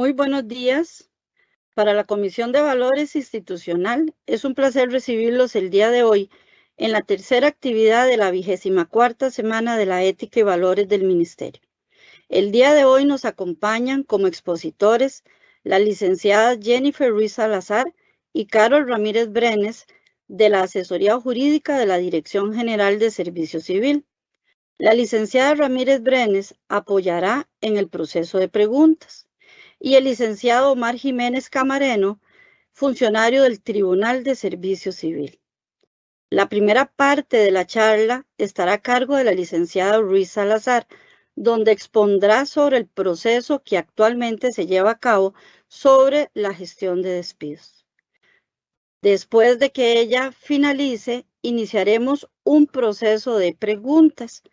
Muy buenos días. Para la Comisión de Valores Institucional, es un placer recibirlos el día de hoy en la tercera actividad de la 24ª Semana de la Ética y Valores del Ministerio. El día de hoy nos acompañan como expositores la licenciada Jennifer Ruiz Salazar y Carol Ramírez Brenes de la Asesoría Jurídica de la Dirección General de Servicio Civil. La licenciada Ramírez Brenes apoyará en el proceso de preguntas y el licenciado Omar Jiménez Camareno, funcionario del Tribunal de Servicio Civil. La primera parte de la charla estará a cargo de la licenciada Ruiz Salazar, donde expondrá sobre el proceso que actualmente se lleva a cabo sobre la gestión de despidos. Después de que ella finalice, iniciaremos un proceso de preguntas,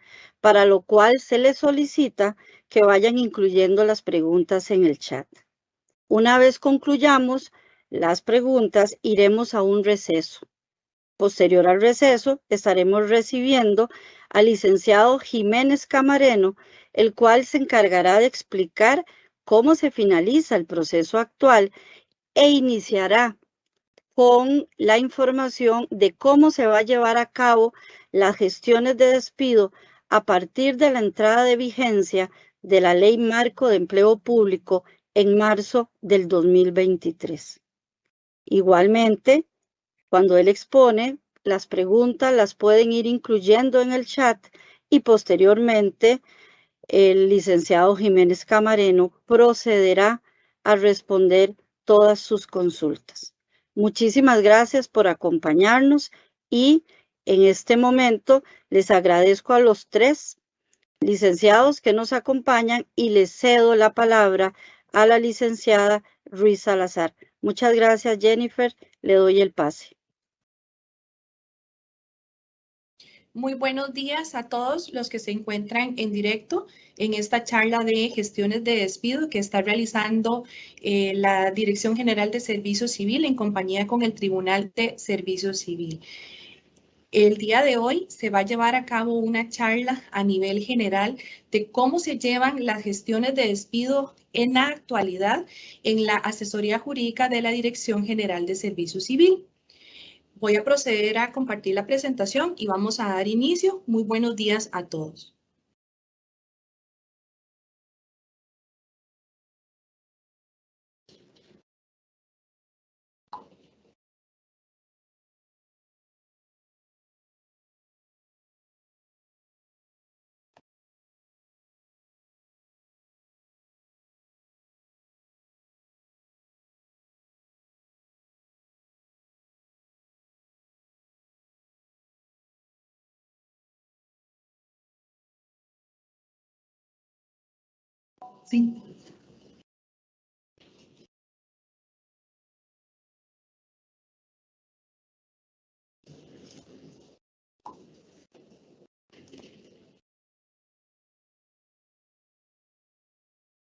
para lo cual se les solicita que vayan incluyendo las preguntas en el chat. Una vez concluyamos las preguntas, iremos a un receso. Posterior al receso, estaremos recibiendo al licenciado Jiménez Camareno, el cual se encargará de explicar cómo se finaliza el proceso actual e iniciará con la información de cómo se va a llevar a cabo las gestiones de despido a partir de la entrada de vigencia de la Ley Marco de Empleo Público en marzo del 2023. Igualmente, cuando él expone, las preguntas las pueden ir incluyendo en el chat y posteriormente el licenciado Jiménez Camareno procederá a responder todas sus consultas. Muchísimas gracias por acompañarnos y en este momento les agradezco a los tres licenciados que nos acompañan y les cedo la palabra a la licenciada Ruiz Salazar. Muchas gracias, Jennifer. Le doy el pase. Muy buenos días a todos los que se encuentran en directo en esta charla de gestiones de despido que está realizando la Dirección General de Servicio Civil en compañía con el Tribunal de Servicio Civil. El día de hoy se va a llevar a cabo una charla a nivel general de cómo se llevan las gestiones de despido en la actualidad en la asesoría jurídica de la Dirección General de Servicio Civil. Voy a proceder a compartir la presentación y vamos a dar inicio. Muy buenos días a todos. Sí.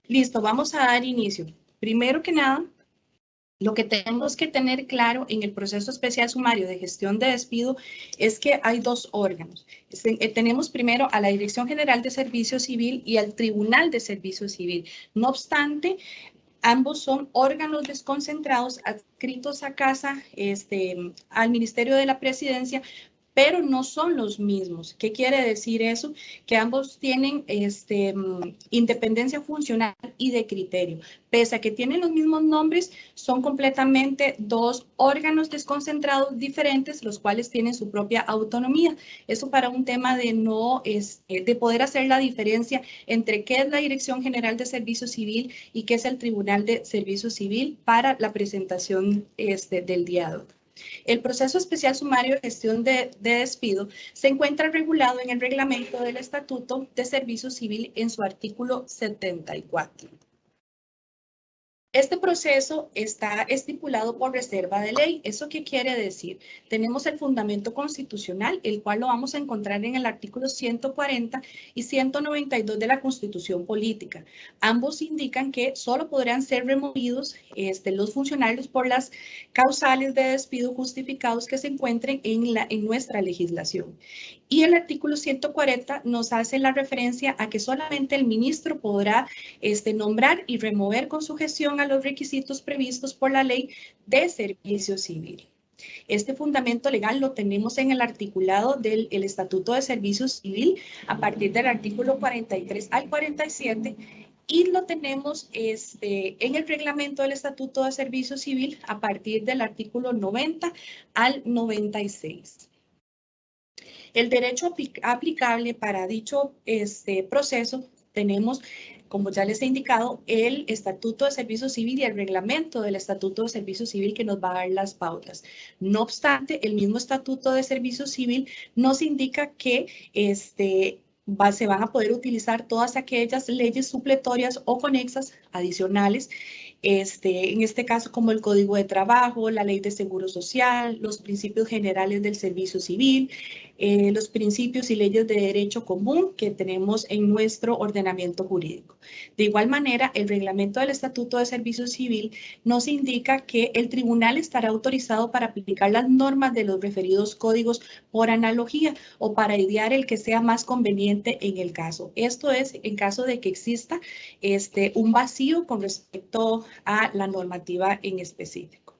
Listo, vamos a dar inicio. Primero que nada, lo que tenemos que tener claro en el proceso especial sumario de gestión de despido es que hay dos órganos. Tenemos primero a la Dirección General de Servicio Civil y al Tribunal de Servicio Civil. No obstante, ambos son órganos desconcentrados adscritos a casa al Ministerio de la Presidencia, pero no son los mismos. ¿Qué quiere decir eso? Que ambos tienen independencia funcional y de criterio. Pese a que tienen los mismos nombres, son completamente dos órganos desconcentrados diferentes, los cuales tienen su propia autonomía. Eso para un tema de de poder hacer la diferencia entre qué es la Dirección General de Servicio Civil y qué es el Tribunal de Servicio Civil para la presentación del día de hoy. El proceso especial sumario de gestión de despido se encuentra regulado en el reglamento del Estatuto de Servicio Civil en su artículo 74. Este proceso está estipulado por reserva de ley. ¿Eso qué quiere decir? Tenemos el fundamento constitucional, el cual lo vamos a encontrar en el artículo 140 y 192 de la Constitución Política. Ambos indican que solo podrán ser removidos los funcionarios por las causales de despido justificados que se encuentren en nuestra legislación. Y el artículo 140 nos hace la referencia a que solamente el ministro podrá nombrar y remover con sujeción a los requisitos previstos por la Ley de Servicio Civil. Este fundamento legal lo tenemos en el articulado del Estatuto de Servicio Civil a partir del artículo 43 al 47 y lo tenemos en el reglamento del Estatuto de Servicio Civil a partir del artículo 90 al 96. El derecho aplicable para dicho proceso tenemos, como ya les he indicado, el Estatuto de Servicio Civil y el reglamento del Estatuto de Servicio Civil que nos va a dar las pautas. No obstante, el mismo Estatuto de Servicio Civil nos indica que se van a poder utilizar todas aquellas leyes supletorias o conexas adicionales, en este caso como el Código de Trabajo, la Ley de Seguro Social, los principios generales del servicio civil, los principios y leyes de derecho común que tenemos en nuestro ordenamiento jurídico. De igual manera, el reglamento del Estatuto de Servicio Civil nos indica que el tribunal estará autorizado para aplicar las normas de los referidos códigos por analogía o para idear el que sea más conveniente en el caso. Esto es en caso de que exista un vacío con respecto a la normativa en específico.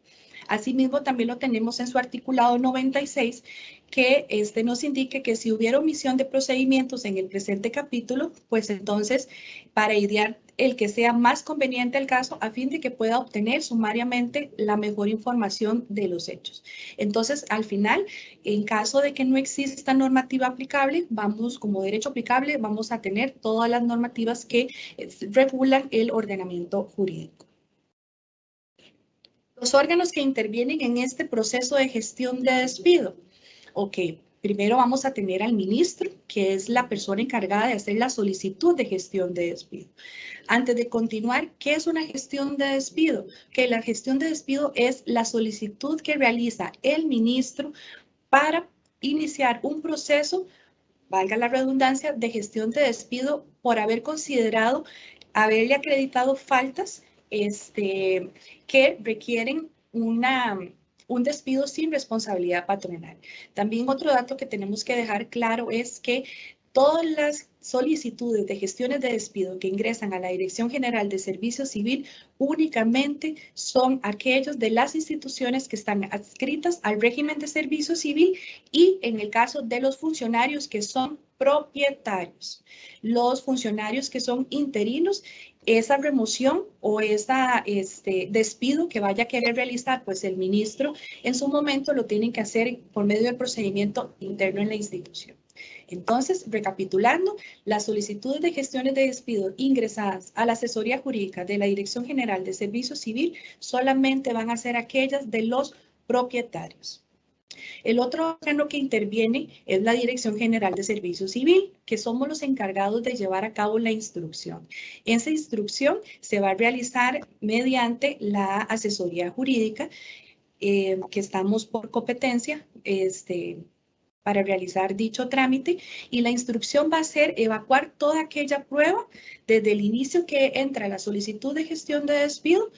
Asimismo, también lo tenemos en su articulado 96, que nos indique que si hubiera omisión de procedimientos en el presente capítulo, pues entonces para idear el que sea más conveniente el caso a fin de que pueda obtener sumariamente la mejor información de los hechos. Entonces, al final, en caso de que no exista normativa aplicable, como derecho aplicable, vamos a tener todas las normativas que regulan el ordenamiento jurídico. Los órganos que intervienen en este proceso de gestión de despido. Ok, primero vamos a tener al ministro, que es la persona encargada de hacer la solicitud de gestión de despido. Antes de continuar, ¿qué es una gestión de despido? Que la gestión de despido es la solicitud que realiza el ministro para iniciar un proceso, valga la redundancia, de gestión de despido por haber considerado, haberle acreditado faltas que requieren un despido sin responsabilidad patronal. También otro dato que tenemos que dejar claro es que todas las solicitudes de gestiones de despido que ingresan a la Dirección General de Servicio Civil únicamente son aquellos de las instituciones que están adscritas al régimen de servicio civil y en el caso de los funcionarios que son propietarios. Los funcionarios que son interinos, esa remoción o ese despido que vaya a querer realizar, pues el ministro en su momento lo tienen que hacer por medio del procedimiento interno en la institución. Entonces, recapitulando, las solicitudes de gestiones de despido ingresadas a la asesoría jurídica de la Dirección General de Servicio Civil solamente van a ser aquellas de los propietarios. El otro órgano que interviene es la Dirección General de Servicio Civil, que somos los encargados de llevar a cabo la instrucción. Esa instrucción se va a realizar mediante la asesoría jurídica, que estamos por competencia, para realizar dicho trámite, y la instrucción va a ser evacuar toda aquella prueba desde el inicio que entra la solicitud de gestión de despido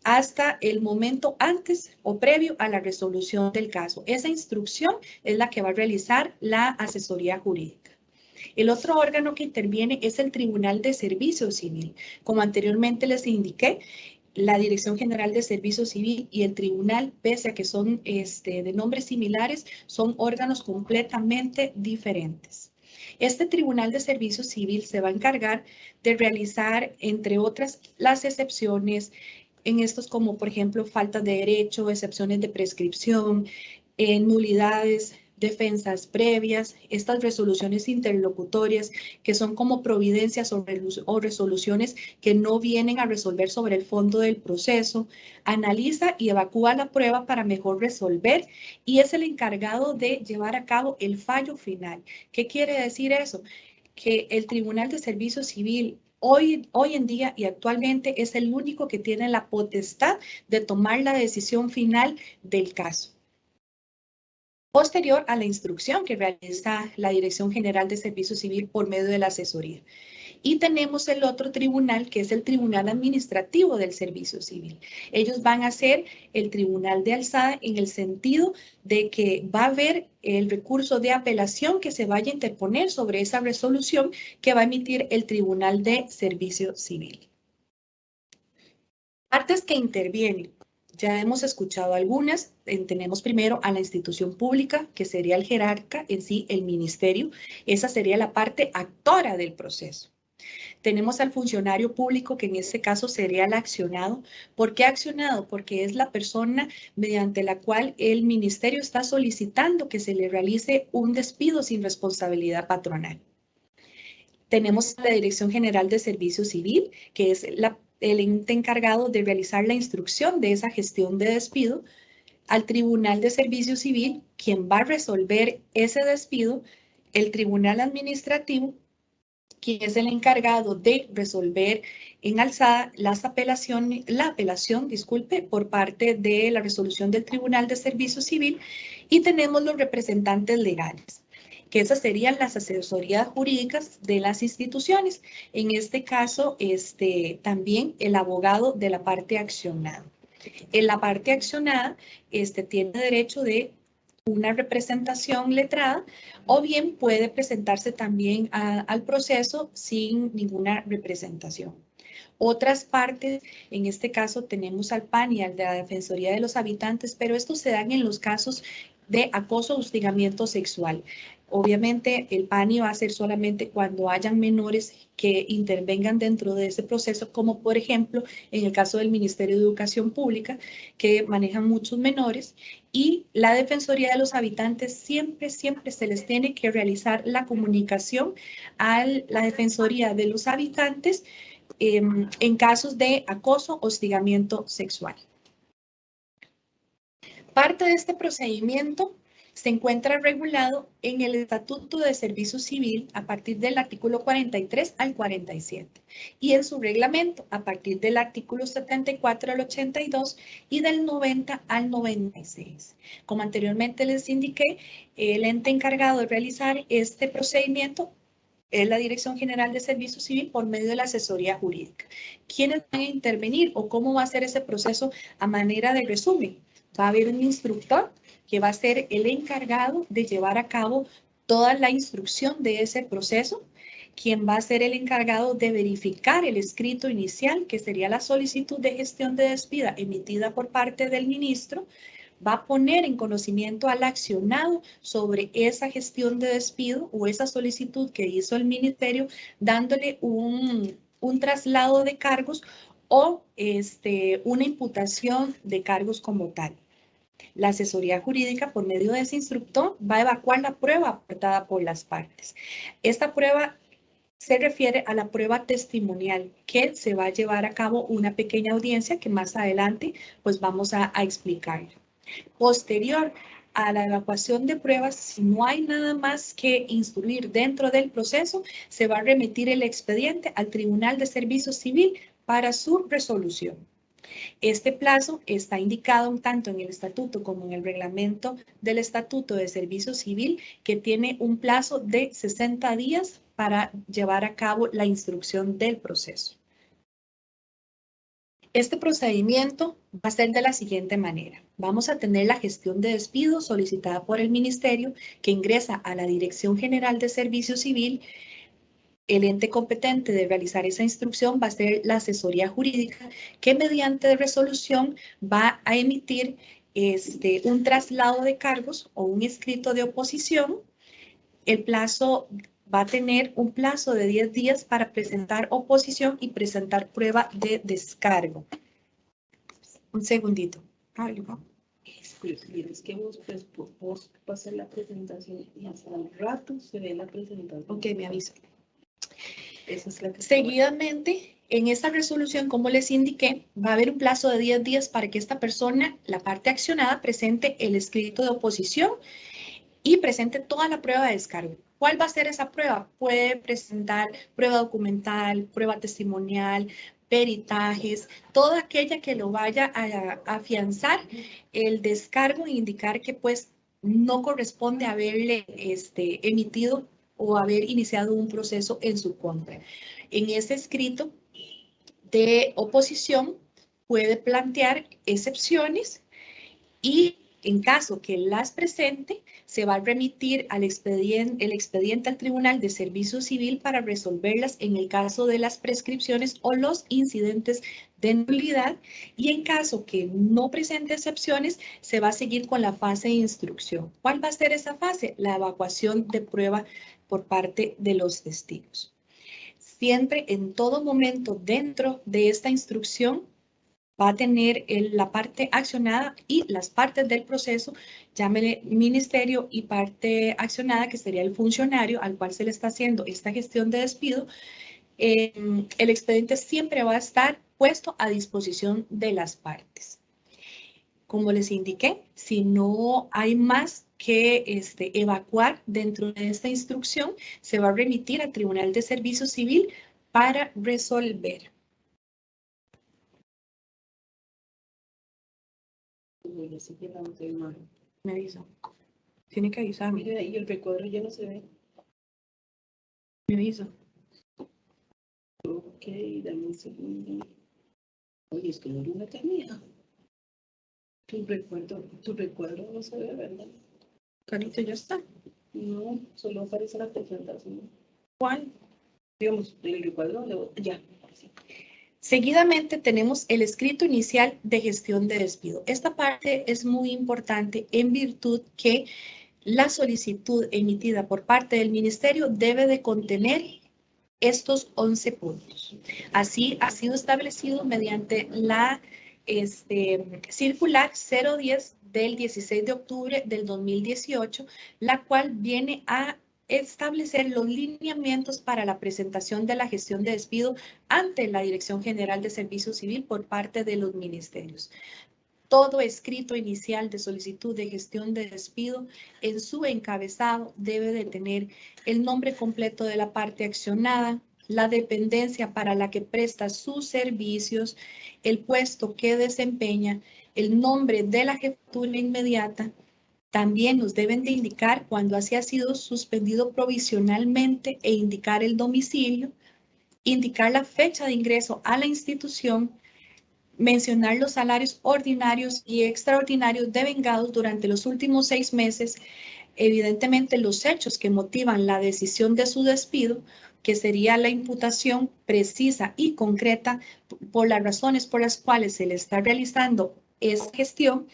hasta el momento antes o previo a la resolución del caso. Esa instrucción es la que va a realizar la asesoría jurídica. El otro órgano que interviene es el Tribunal de Servicio Civil. Como anteriormente les indiqué, la Dirección General de Servicio Civil y el tribunal, pese a que son de nombres similares, son órganos completamente diferentes. Este Tribunal de Servicio Civil se va a encargar de realizar, entre otras, las excepciones en estos como, por ejemplo, faltas de derecho, excepciones de prescripción, nulidades, defensas previas, estas resoluciones interlocutorias que son como providencias o resoluciones que no vienen a resolver sobre el fondo del proceso, analiza y evacúa la prueba para mejor resolver y es el encargado de llevar a cabo el fallo final. ¿Qué quiere decir eso? Que el Tribunal de Servicio Civil hoy en día y actualmente es el único que tiene la potestad de tomar la decisión final del caso, posterior a la instrucción que realiza la Dirección General de Servicio Civil por medio de la asesoría. Y tenemos el otro tribunal, que es el Tribunal Administrativo del Servicio Civil. Ellos van a ser el tribunal de alzada en el sentido de que va a haber el recurso de apelación que se vaya a interponer sobre esa resolución que va a emitir el Tribunal de Servicio Civil. Partes que intervienen. Ya hemos escuchado algunas. Tenemos primero a la institución pública, que sería el jerarca en sí, el ministerio. Esa sería la parte actora del proceso. Tenemos al funcionario público, que en este caso sería el accionado. ¿Por qué accionado? Porque es la persona mediante la cual el ministerio está solicitando que se le realice un despido sin responsabilidad patronal. Tenemos la Dirección General de Servicio Civil, que es el ente encargado de realizar la instrucción de esa gestión de despido, al Tribunal de Servicio Civil, quien va a resolver ese despido, el Tribunal Administrativo, quien es el encargado de resolver en alzada la apelación, por parte de la resolución del Tribunal de Servicio Civil, y tenemos los representantes legales, que esas serían las asesorías jurídicas de las instituciones. En este caso, también el abogado de la parte accionada. En la parte accionada, tiene derecho de una representación letrada, o bien puede presentarse también al proceso sin ninguna representación. Otras partes, en este caso tenemos al PAN y al de la Defensoría de los Habitantes, pero estos se dan en los casos de acoso o hostigamiento sexual. Obviamente el PANI va a ser solamente cuando hayan menores que intervengan dentro de ese proceso, como por ejemplo en el caso del Ministerio de Educación Pública, que manejan muchos menores, y la Defensoría de los Habitantes siempre se les tiene que realizar la comunicación a la Defensoría de los Habitantes en casos de acoso o hostigamiento sexual. Parte de este procedimiento se encuentra regulado en el Estatuto de Servicio Civil a partir del artículo 43 al 47 y en su reglamento a partir del artículo 74 al 82 y del 90 al 96. Como anteriormente les indiqué, el ente encargado de realizar este procedimiento es la Dirección General de Servicio Civil por medio de la asesoría jurídica. ¿Quiénes van a intervenir o cómo va a ser ese proceso a manera de resumen? Va a haber un instructor que va a ser el encargado de llevar a cabo toda la instrucción de ese proceso, quien va a ser el encargado de verificar el escrito inicial, que sería la solicitud de gestión de despido emitida por parte del ministro, va a poner en conocimiento al accionado sobre esa gestión de despido o esa solicitud que hizo el ministerio, dándole un traslado de cargos o una imputación de cargos como tal. La asesoría jurídica, por medio de ese instructor, va a evacuar la prueba aportada por las partes. Esta prueba se refiere a la prueba testimonial, que se va a llevar a cabo una pequeña audiencia que más adelante pues vamos a explicar. Posterior a la evacuación de pruebas, si no hay nada más que instruir dentro del proceso, se va a remitir el expediente al Tribunal de Servicio Civil para su resolución. Este plazo está indicado tanto en el estatuto como en el reglamento del Estatuto de Servicio Civil, que tiene un plazo de 60 días para llevar a cabo la instrucción del proceso. Este procedimiento va a ser de la siguiente manera. Vamos a tener la gestión de despido solicitada por el Ministerio, que ingresa a la Dirección General de Servicio Civil. El ente competente de realizar esa instrucción va a ser la asesoría jurídica, que mediante resolución va a emitir un traslado de cargos o un escrito de oposición. El plazo va a tener un plazo de 10 días para presentar oposición y presentar prueba de descargo. Un segundito. Es que vos pasas la presentación y hasta el rato se ve la presentación. Ok, me avisa. Esa es la que Seguidamente, en esta resolución, como les indiqué, va a haber un plazo de 10 días para que esta persona, la parte accionada, presente el escrito de oposición y presente toda la prueba de descargo. ¿Cuál va a ser esa prueba? Puede presentar prueba documental, prueba testimonial, peritajes, toda aquella que lo vaya a afianzar el descargo e indicar que pues no corresponde haberle emitido o haber iniciado un proceso en su contra. En ese escrito de oposición puede plantear excepciones y en caso que las presente, se va a remitir al el expediente al Tribunal de Servicio Civil para resolverlas en el caso de las prescripciones o los incidentes de nulidad, y en caso que no presente excepciones, se va a seguir con la fase de instrucción. ¿Cuál va a ser esa fase? La evacuación de prueba por parte de los testigos. Siempre, en todo momento, dentro de esta instrucción, va a tener la parte accionada y las partes del proceso, llámele ministerio y parte accionada, que sería el funcionario al cual se le está haciendo esta gestión de despido. El expediente siempre va a estar puesto a disposición de las partes. Como les indiqué, si no hay más que evacuar dentro de esta instrucción, se va a remitir al Tribunal de Servicio Civil para resolver. Me avisó. Tiene que avisarme. Mire, y el recuadro ya no se ve. Me avisó. Ok, dame un segundo. Oye, es que no lo tenía. Tu recuadro no se ve, ¿verdad? Carito, ya está. No, solo aparece la presentación. ¿Cuál? Digamos, el recuadro ya. Sí. Seguidamente tenemos el escrito inicial de gestión de despido. Esta parte es muy importante en virtud que la solicitud emitida por parte del ministerio debe de contener estos 11 puntos. Así ha sido establecido mediante la circular 010 del 16 de octubre del 2018, la cual viene a establecer los lineamientos para la presentación de la gestión de despido ante la Dirección General de Servicio Civil por parte de los ministerios. Todo escrito inicial de solicitud de gestión de despido en su encabezado debe de tener el nombre completo de la parte accionada, la dependencia para la que presta sus servicios, el puesto que desempeña, el nombre de la jefatura inmediata. También nos deben de indicar cuando así ha sido suspendido provisionalmente e indicar el domicilio, indicar la fecha de ingreso a la institución, mencionar los salarios ordinarios y extraordinarios devengados durante los últimos 6 meses, evidentemente los hechos que motivan la decisión de su despido, que sería la imputación precisa y concreta por las razones por las cuales se le está realizando esa gestión,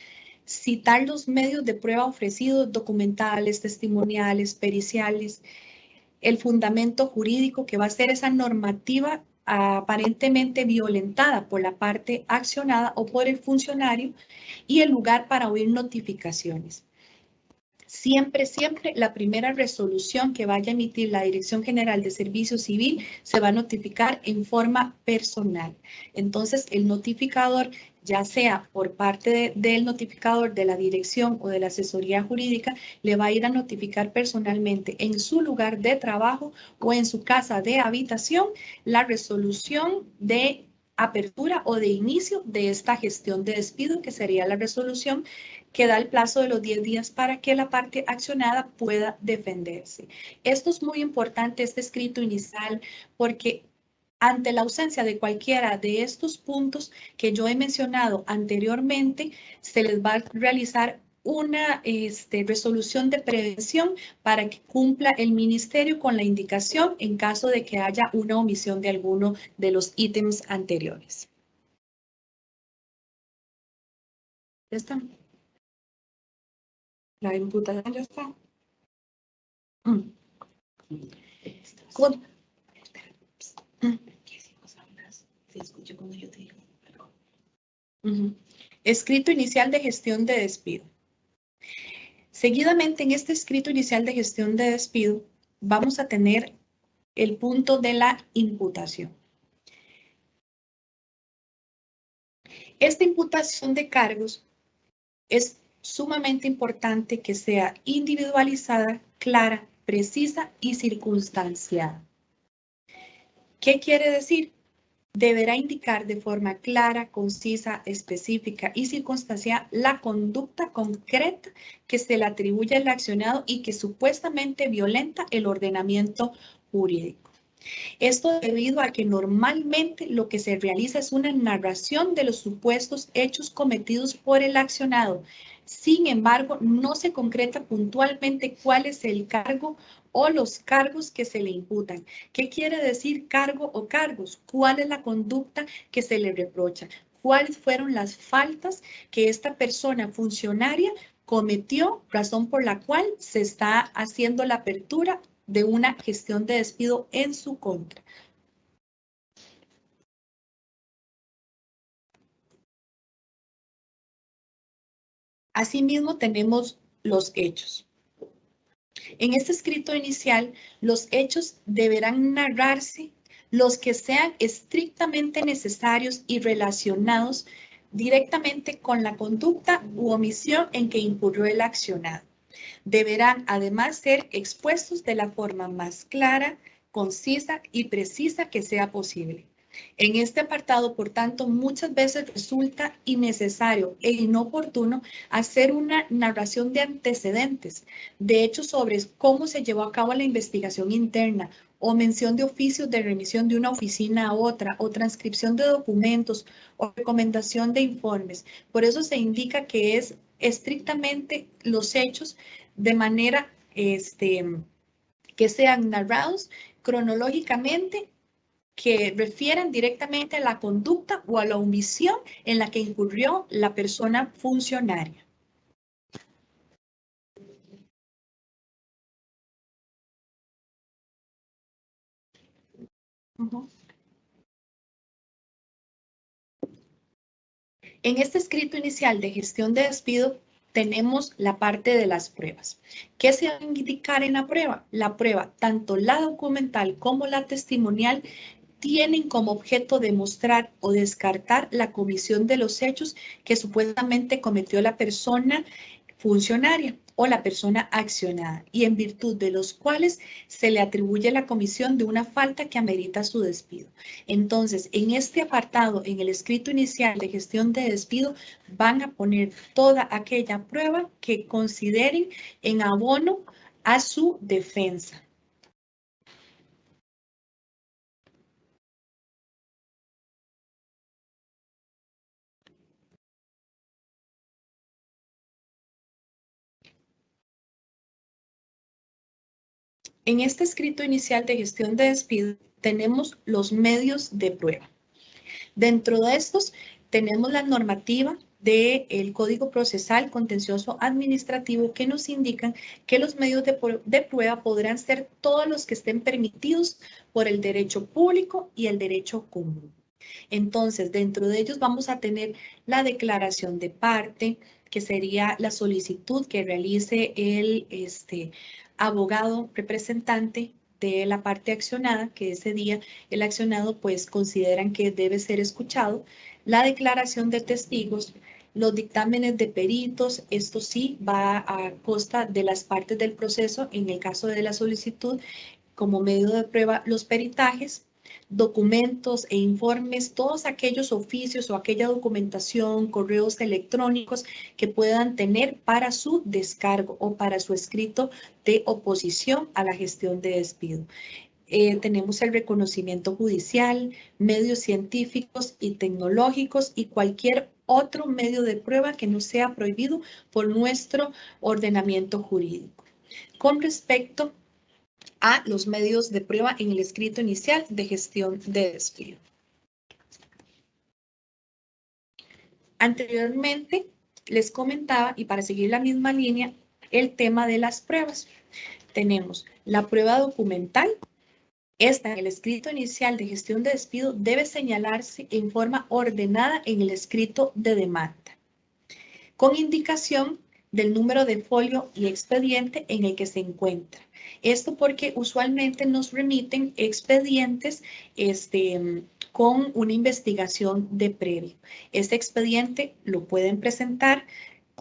citar los medios de prueba ofrecidos, documentales, testimoniales, periciales, el fundamento jurídico que va a ser esa normativa aparentemente violentada por la parte accionada o por el funcionario y el lugar para oír notificaciones. Siempre, siempre la primera resolución que vaya a emitir la Dirección General de Servicio Civil se va a notificar en forma personal. Entonces, el notificador, ya sea por parte del notificador de la dirección o de la asesoría jurídica, le va a ir a notificar personalmente en su lugar de trabajo o en su casa de habitación la resolución de apertura o de inicio de esta gestión de despido, que sería la resolución que da el plazo de los 10 días para que la parte accionada pueda defenderse. Esto es muy importante, este escrito inicial, porque ante la ausencia de cualquiera de estos puntos que yo he mencionado anteriormente, se les va a realizar una resolución de prevención para que cumpla el ministerio con la indicación en caso de que haya una omisión de alguno de los ítems anteriores. ¿Ya está? La imputación ya está. Se escucha cuando yo te digo. Escrito inicial de gestión de despido. Seguidamente, en este escrito inicial de gestión de despido, vamos a tener el punto de la imputación. Esta imputación de cargos es sumamente importante que sea individualizada, clara precisa y circunstanciada. ¿Qué quiere decir? Deberá indicar de forma clara, concisa, específica y circunstanciada la conducta concreta que se le atribuye al accionado y que supuestamente violenta el ordenamiento jurídico. Esto debido a que normalmente lo que se realiza es una narración de los supuestos hechos cometidos por el accionado. Sin embargo, no se concreta puntualmente cuál es el cargo o los cargos que se le imputan. ¿Qué quiere decir cargo o cargos? ¿Cuál es la conducta que se le reprocha? ¿Cuáles fueron las faltas que esta persona funcionaria cometió, razón por la cual se está haciendo la apertura de una gestión de despido en su contra? Asimismo, tenemos los hechos. En este escrito inicial, los hechos deberán narrarse los que sean estrictamente necesarios y relacionados directamente con la conducta u omisión en que incurrió el accionado. Deberán además ser expuestos de la forma más clara, concisa y precisa que sea posible. En este apartado, por tanto, muchas veces resulta innecesario e inoportuno hacer una narración de antecedentes, de hecho sobre cómo se llevó a cabo la investigación interna o mención de oficios de remisión de una oficina a otra o transcripción de documentos o recomendación de informes. Por eso se indica que es estrictamente los hechos de manera que sean narrados cronológicamente, que refieran directamente a la conducta o a la omisión en la que incurrió la persona funcionaria. En este escrito inicial de gestión de despido tenemos la parte de las pruebas. ¿Qué se va a indicar en la prueba? La prueba, tanto la documental como la testimonial, tienen como objeto demostrar o descartar la comisión de los hechos que supuestamente cometió la persona funcionaria o la persona accionada, y en virtud de los cuales se le atribuye la comisión de una falta que amerita su despido. Entonces, en este apartado, en el escrito inicial de gestión de despido, van a poner toda aquella prueba que consideren en abono a su defensa. En este escrito inicial de gestión de despido tenemos los medios de prueba. Dentro de estos tenemos la normativa del Código Procesal Contencioso Administrativo que nos indican que los medios de prueba podrán ser todos los que estén permitidos por el derecho público y el derecho común. Entonces, dentro de ellos vamos a tener la declaración de parte, que sería la solicitud que realice el abogado representante de la parte accionada, que ese día el accionado pues consideran que debe ser escuchado, la declaración de testigos, los dictámenes de peritos, esto sí va a costa de las partes del proceso, en el caso de la solicitud, como medio de prueba, los peritajes, documentos e informes, todos aquellos oficios o aquella documentación, correos electrónicos que puedan tener para su descargo o para su escrito de oposición a la gestión de despido. Tenemos el reconocimiento judicial, medios científicos y tecnológicos y cualquier otro medio de prueba que no sea prohibido por nuestro ordenamiento jurídico. Con respecto a los medios de prueba en el escrito inicial de gestión de despido. Anteriormente les comentaba, y para seguir la misma línea, el tema de las pruebas. Tenemos la prueba documental. Esta, en el escrito inicial de gestión de despido, debe señalarse en forma ordenada en el escrito de demanda, con indicación del número de folio y expediente en el que se encuentra. Esto porque usualmente nos remiten expedientes con una investigación de previo. Este expediente lo pueden presentar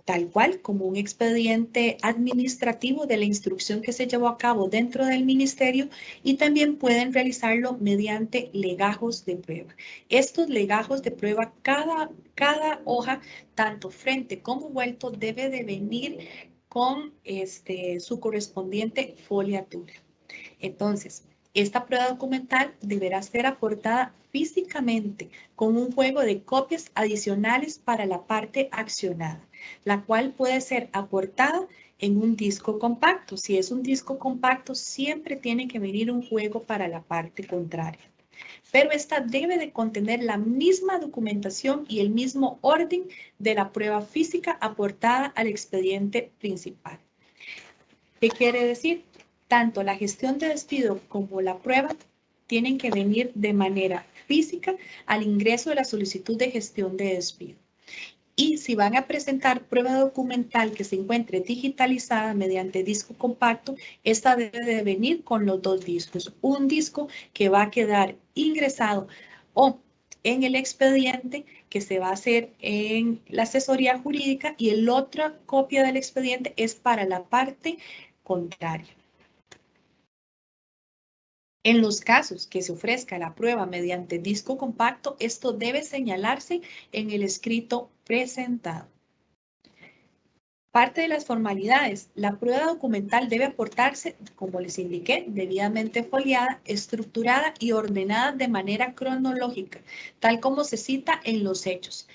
tal cual como un expediente administrativo de la instrucción que se llevó a cabo dentro del ministerio, y también pueden realizarlo mediante legajos de prueba. Estos legajos de prueba, cada hoja, tanto frente como vuelto, debe de venir con su correspondiente foliatura. Entonces, esta prueba documental deberá ser aportada físicamente con un juego de copias adicionales para la parte accionada, la cual puede ser aportada en un disco compacto. Si es un disco compacto, siempre tiene que venir un juego para la parte contraria. Pero esta debe de contener la misma documentación y el mismo orden de la prueba física aportada al expediente principal. ¿Qué quiere decir? Tanto la gestión de despido como la prueba tienen que venir de manera física al ingreso de la solicitud de gestión de despido. Y si van a presentar prueba documental que se encuentre digitalizada mediante disco compacto, esta debe de venir con los dos discos. Un disco que va a quedar ingresado o en el expediente que se va a hacer en la asesoría jurídica, y el otra copia del expediente es para la parte contraria. En los casos que se ofrezca la prueba mediante disco compacto, esto debe señalarse en el escrito presentado. Parte de las formalidades: la prueba documental debe aportarse, como les indiqué, debidamente foliada, estructurada y ordenada de manera cronológica, tal como se cita en los hechos,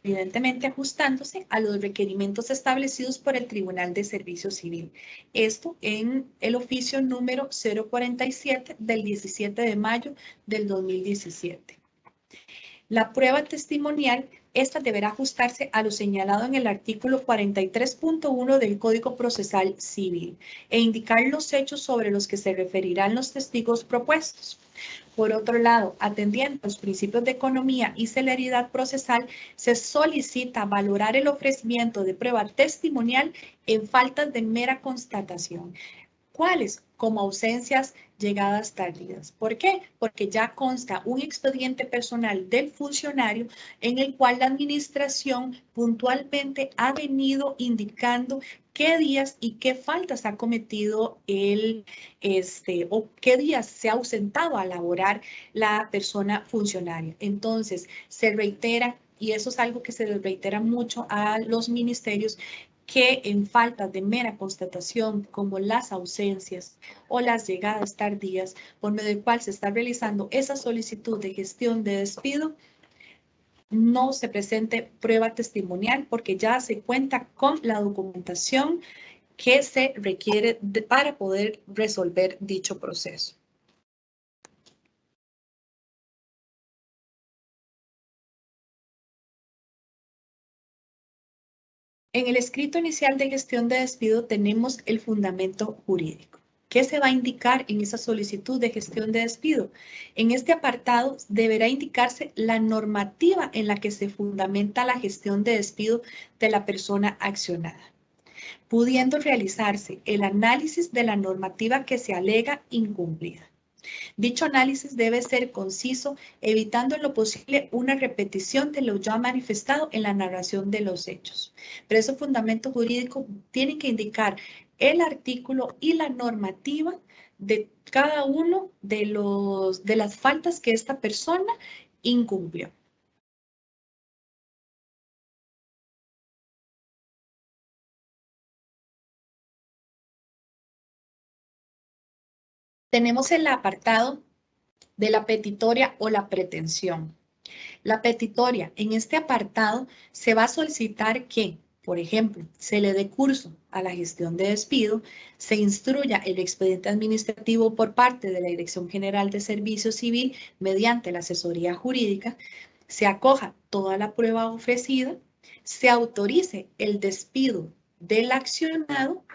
evidentemente ajustándose a los requerimientos establecidos por el Tribunal de Servicio Civil. Esto en el oficio número 047 del 17 de mayo del 2017. La prueba testimonial, esta deberá ajustarse a lo señalado en el artículo 43.1 del Código Procesal Civil e indicar los hechos sobre los que se referirán los testigos propuestos. Por otro lado, atendiendo a los principios de economía y celeridad procesal, se solicita valorar el ofrecimiento de prueba testimonial en faltas de mera constatación. ¿Cuáles? Como ausencias, llegadas tardías. ¿Por qué? Porque ya consta un expediente personal del funcionario en el cual la administración puntualmente ha venido indicando qué días y qué faltas ha cometido o qué días se ha ausentado a laborar la persona funcionaria. Entonces, se reitera, y eso es algo que se les reitera mucho a los ministerios, que en falta de mera constatación, como las ausencias o las llegadas tardías, por medio del cual se está realizando esa solicitud de gestión de despido, no se presente prueba testimonial, porque ya se cuenta con la documentación que se requiere para poder resolver dicho proceso. En el escrito inicial de gestión de despido tenemos el fundamento jurídico. ¿Qué se va a indicar en esa solicitud de gestión de despido? En este apartado deberá indicarse la normativa en la que se fundamenta la gestión de despido de la persona accionada, pudiendo realizarse el análisis de la normativa que se alega incumplida. Dicho análisis debe ser conciso, evitando en lo posible una repetición de lo ya manifestado en la narración de los hechos. Pero ese fundamento jurídico tiene que indicar el artículo y la normativa de cada uno de las faltas que esta persona incumplió. Tenemos el apartado de la petitoria o la pretensión. La petitoria, en este apartado se va a solicitar que, por ejemplo, se le dé curso a la gestión de despido, se instruya el expediente administrativo por parte de la Dirección General de Servicio Civil mediante la asesoría jurídica, se acoja toda la prueba ofrecida, se autorice el despido del accionado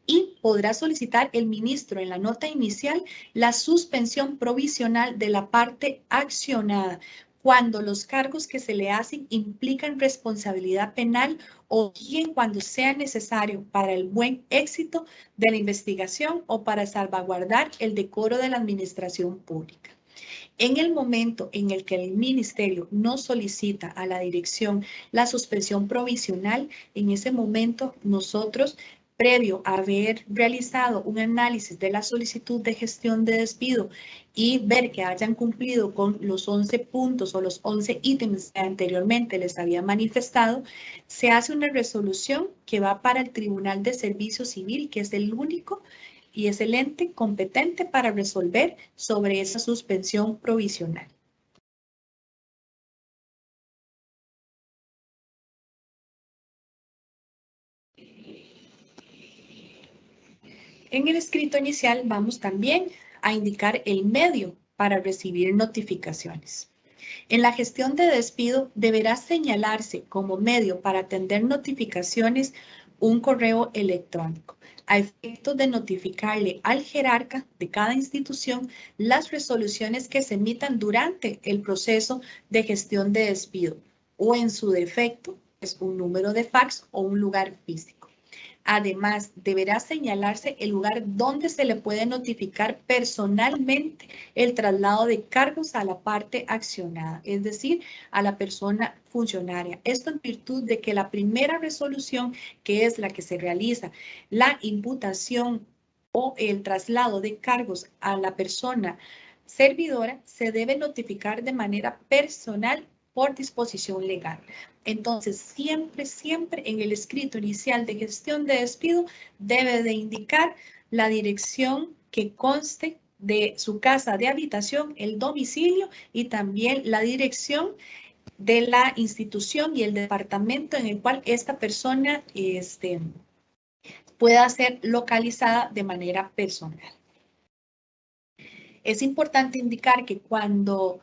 y podrá solicitar el ministro en la nota inicial la suspensión provisional de la parte accionada cuando los cargos que se le hacen implican responsabilidad penal o bien cuando sea necesario para el buen éxito de la investigación o para salvaguardar el decoro de la administración pública. En el momento en el que el ministerio no solicita a la dirección la suspensión provisional, en ese momento nosotros, previo a haber realizado un análisis de la solicitud de gestión de despido y ver que hayan cumplido con los 11 puntos o los 11 ítems que anteriormente les había manifestado, se hace una resolución que va para el Tribunal de Servicio Civil, que es el único y es el ente competente para resolver sobre esa suspensión provisional. En el escrito inicial vamos también a indicar el medio para recibir notificaciones. En la gestión de despido deberá señalarse como medio para atender notificaciones un correo electrónico, a efecto de notificarle al jerarca de cada institución las resoluciones que se emitan durante el proceso de gestión de despido, o en su defecto, es un número de fax o un lugar físico. Además, deberá señalarse el lugar donde se le puede notificar personalmente el traslado de cargos a la parte accionada, es decir, a la persona funcionaria. Esto en virtud de que la primera resolución, que es la que se realiza, la imputación o el traslado de cargos a la persona servidora, se debe notificar de manera personal por disposición legal. Entonces, siempre en el escrito inicial de gestión de despido debe de indicar la dirección que conste de su casa de habitación, el domicilio y también la dirección de la institución y el departamento en el cual esta persona pueda ser localizada de manera personal. Es importante indicar que cuando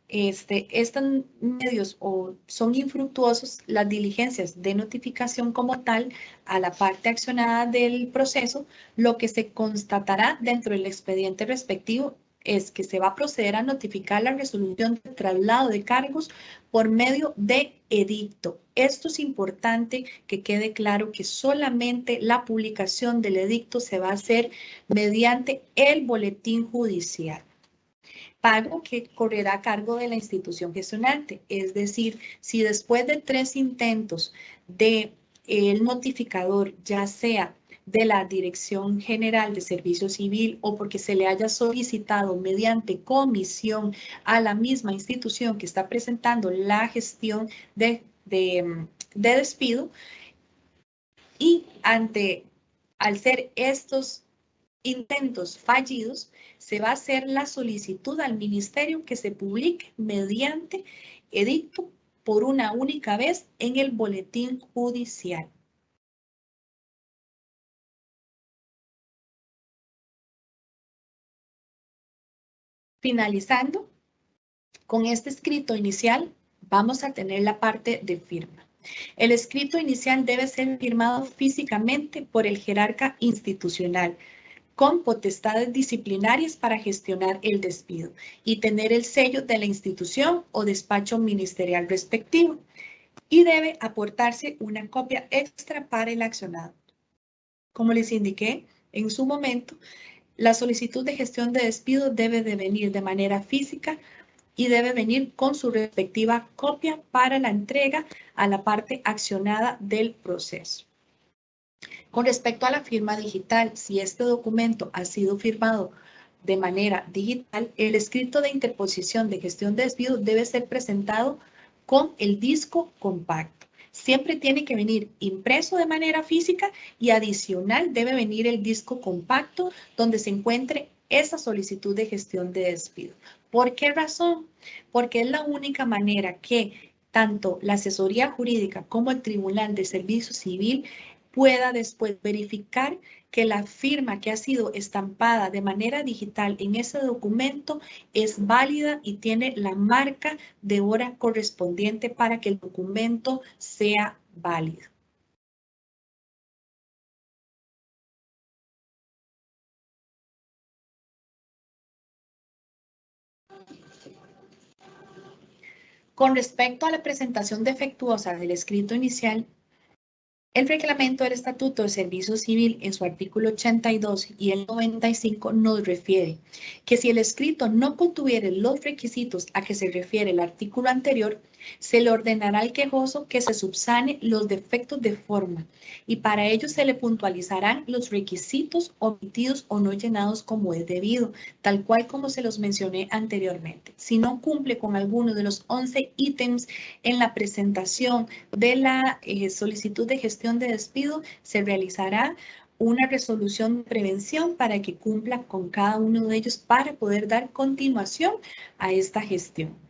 estos medios son infructuosos, las diligencias de notificación como tal a la parte accionada del proceso, lo que se constatará dentro del expediente respectivo es que se va a proceder a notificar la resolución de traslado de cargos por medio de edicto. Esto es importante que quede claro que solamente la publicación del edicto se va a hacer mediante el boletín judicial. Pago que correrá a cargo de la institución gestionante. Es decir, si después de 3 intentos de el notificador, ya sea de la Dirección General de Servicio Civil o porque se le haya solicitado mediante comisión a la misma institución que está presentando la gestión de despido, y al ser estos intentos fallidos, se va a hacer la solicitud al ministerio que se publique mediante edicto por una única vez en el boletín judicial. Finalizando, con este escrito inicial vamos a tener la parte de firma. El escrito inicial debe ser firmado físicamente por el jerarca institucional, con potestades disciplinarias para gestionar el despido y tener el sello de la institución o despacho ministerial respectivo, y debe aportarse una copia extra para el accionado. Como les indiqué en su momento, la solicitud de gestión de despido debe de venir de manera física y debe venir con su respectiva copia para la entrega a la parte accionada del proceso. Con respecto a la firma digital, si este documento ha sido firmado de manera digital, el escrito de interposición de gestión de despido debe ser presentado con el disco compacto. Siempre tiene que venir impreso de manera física y adicional debe venir el disco compacto donde se encuentre esa solicitud de gestión de despido. ¿Por qué razón? Porque es la única manera que tanto la asesoría jurídica como el Tribunal de Servicio Civil pueda después verificar que la firma que ha sido estampada de manera digital en ese documento es válida y tiene la marca de hora correspondiente para que el documento sea válido. Con respecto a la presentación defectuosa del escrito inicial, El reglamento del Estatuto de Servicio Civil en su artículo 82 y el 95 nos refiere que si el escrito no contuviere los requisitos a que se refiere el artículo anterior, se le ordenará al quejoso que se subsane los defectos de forma y para ello se le puntualizarán los requisitos omitidos o no llenados como es debido, tal cual como se los mencioné anteriormente. Si no cumple con alguno de los 11 ítems en la presentación de la solicitud de gestión de despido, se realizará una resolución de prevención para que cumpla con cada uno de ellos para poder dar continuación a esta gestión.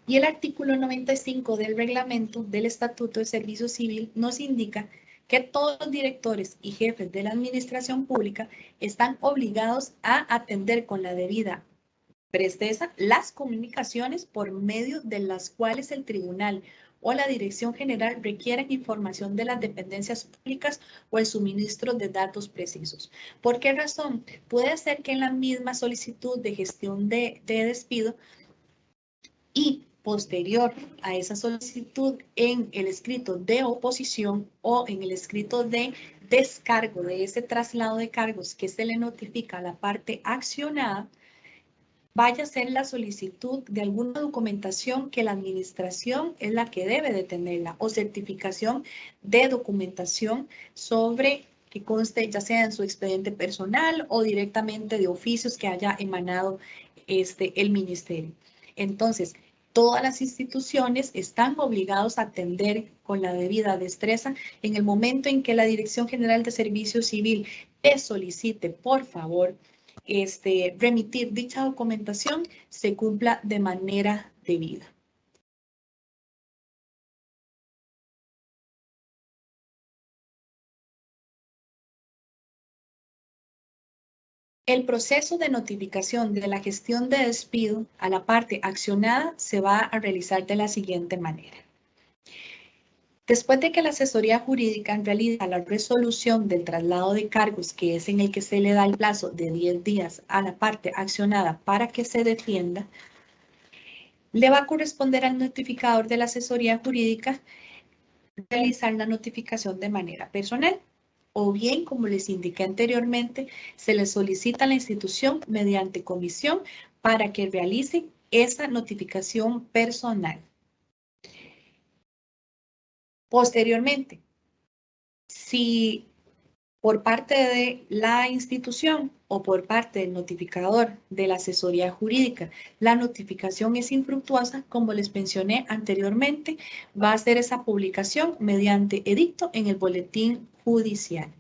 Y el artículo 95 del reglamento del Estatuto de Servicio Civil nos indica que todos los directores y jefes de la administración pública están obligados a atender con la debida presteza las comunicaciones por medio de las cuales el tribunal o la dirección general requieren información de las dependencias públicas o el suministro de datos precisos. ¿Por qué razón? Puede ser que en la misma solicitud de gestión de despido y posterior a esa solicitud en el escrito de oposición o en el escrito de descargo de ese traslado de cargos que se le notifica a la parte accionada, vaya a ser la solicitud de alguna documentación que la administración es la que debe de tenerla o certificación de documentación sobre que conste ya sea en su expediente personal o directamente de oficios que haya emanado el ministerio. Entonces, todas las instituciones están obligados a atender con la debida destreza en el momento en que la Dirección General de Servicio Civil te solicite, por favor, remitir dicha documentación, se cumpla de manera debida. El proceso de notificación de la gestión de despido a la parte accionada se va a realizar de la siguiente manera. Después de que la asesoría jurídica realiza la resolución del traslado de cargos, que es en el que se le da el plazo de 10 días a la parte accionada para que se defienda, le va a corresponder al notificador de la asesoría jurídica realizar la notificación de manera personal. O bien, como les indiqué anteriormente, se le solicita a la institución mediante comisión para que realice esa notificación personal. Posteriormente, si por parte de la institución o por parte del notificador de la asesoría jurídica, la notificación es infructuosa, como les mencioné anteriormente, va a hacer esa publicación mediante edicto en el boletín judicial.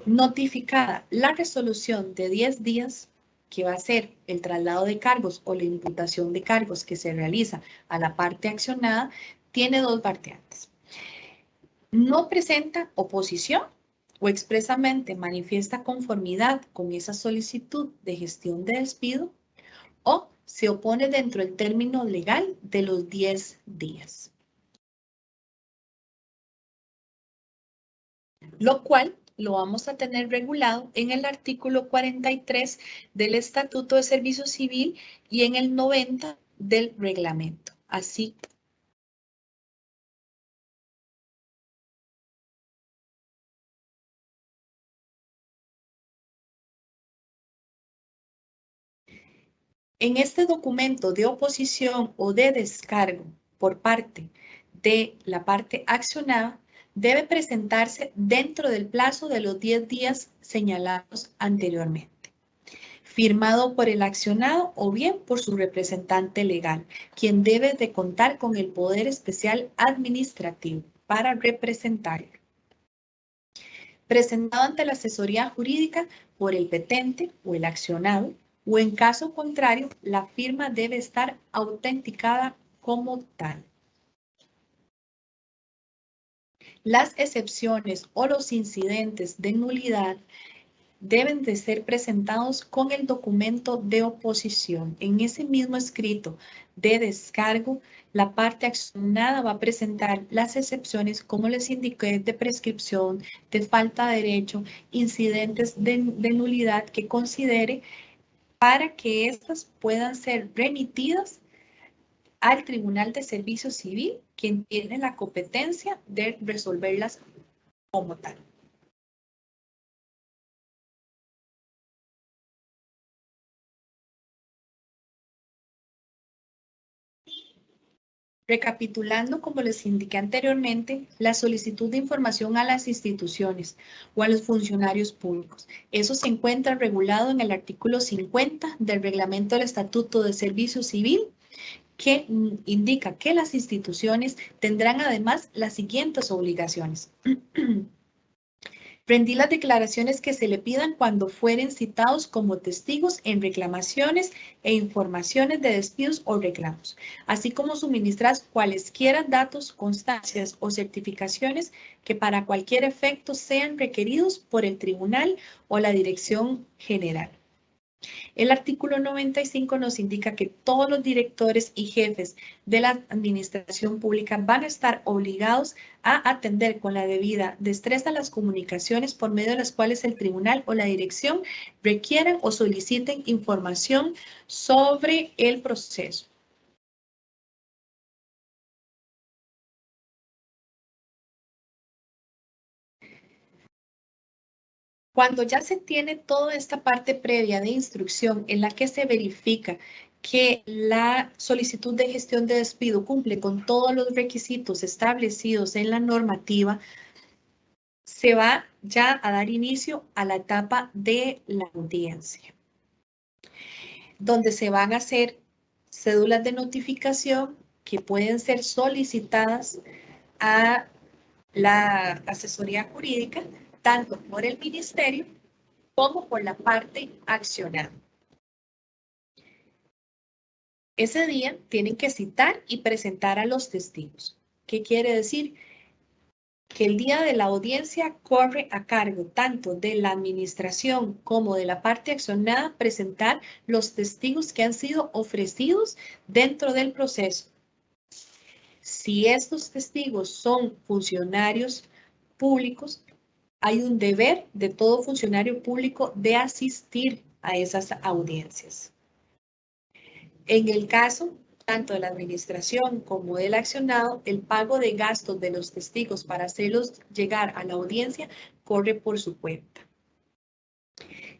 Notificada la resolución de 10 días, que va a ser el traslado de cargos o la imputación de cargos que se realiza a la parte accionada, tiene dos variantes. No presenta oposición o expresamente manifiesta conformidad con esa solicitud de gestión de despido o se opone dentro del término legal de los 10 días. Lo cual lo vamos a tener regulado en el artículo 43 del Estatuto de Servicio Civil y en el 90 del reglamento. Así en este documento de oposición o de descargo por parte de la parte accionada, debe presentarse dentro del plazo de los 10 días señalados anteriormente, firmado por el accionado o bien por su representante legal, quien debe de contar con el poder especial administrativo para representarlo. Presentado ante la asesoría jurídica por el petente o el accionado, o en caso contrario, la firma debe estar autenticada como tal. Las excepciones o los incidentes de nulidad deben de ser presentados con el documento de oposición. En ese mismo escrito de descargo, la parte accionada va a presentar las excepciones, como les indiqué, de prescripción, de falta de derecho, incidentes de nulidad que considere para que estas puedan ser remitidas al Tribunal de Servicio Civil, quien tiene la competencia de resolverlas como tal. Recapitulando, como les indiqué anteriormente, la solicitud de información a las instituciones o a los funcionarios públicos. Eso se encuentra regulado en el artículo 50 del Reglamento del Estatuto de Servicio Civil, que indica que las instituciones tendrán además las siguientes obligaciones. Rendir las declaraciones que se le pidan cuando fueren citados como testigos en reclamaciones e informaciones de despidos o reclamos, así como suministrar cualesquiera datos, constancias o certificaciones que para cualquier efecto sean requeridos por el tribunal o la dirección general. El artículo 95 nos indica que todos los directores y jefes de la administración pública van a estar obligados a atender con la debida destreza las comunicaciones por medio de las cuales el tribunal o la dirección requieran o soliciten información sobre el proceso. Cuando ya se tiene toda esta parte previa de instrucción en la que se verifica que la solicitud de gestión de despido cumple con todos los requisitos establecidos en la normativa, se va ya a dar inicio a la etapa de la audiencia, donde se van a hacer cédulas de notificación que pueden ser solicitadas a la asesoría jurídica, tanto por el ministerio como por la parte accionada. Ese día tienen que citar y presentar a los testigos. ¿Qué quiere decir? Que el día de la audiencia corre a cargo tanto de la administración como de la parte accionada presentar los testigos que han sido ofrecidos dentro del proceso. Si estos testigos son funcionarios públicos, hay un deber de todo funcionario público de asistir a esas audiencias. En el caso tanto de la administración como del accionado, el pago de gastos de los testigos para hacerlos llegar a la audiencia corre por su cuenta.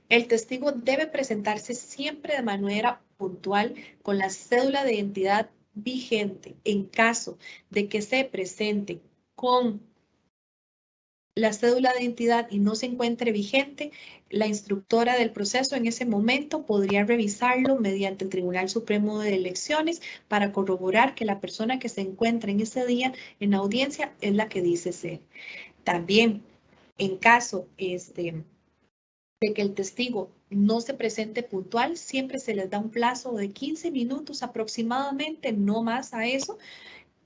El testigo debe presentarse siempre de manera puntual con la cédula de identidad vigente. En caso de que se presente con la cédula de identidad y no se encuentre vigente, la instructora del proceso en ese momento podría revisarlo mediante el Tribunal Supremo de Elecciones para corroborar que la persona que se encuentra en ese día en audiencia es la que dice ser. También, en caso de que el testigo no se presente puntual, siempre se les da un plazo de 15 minutos aproximadamente, no más a eso,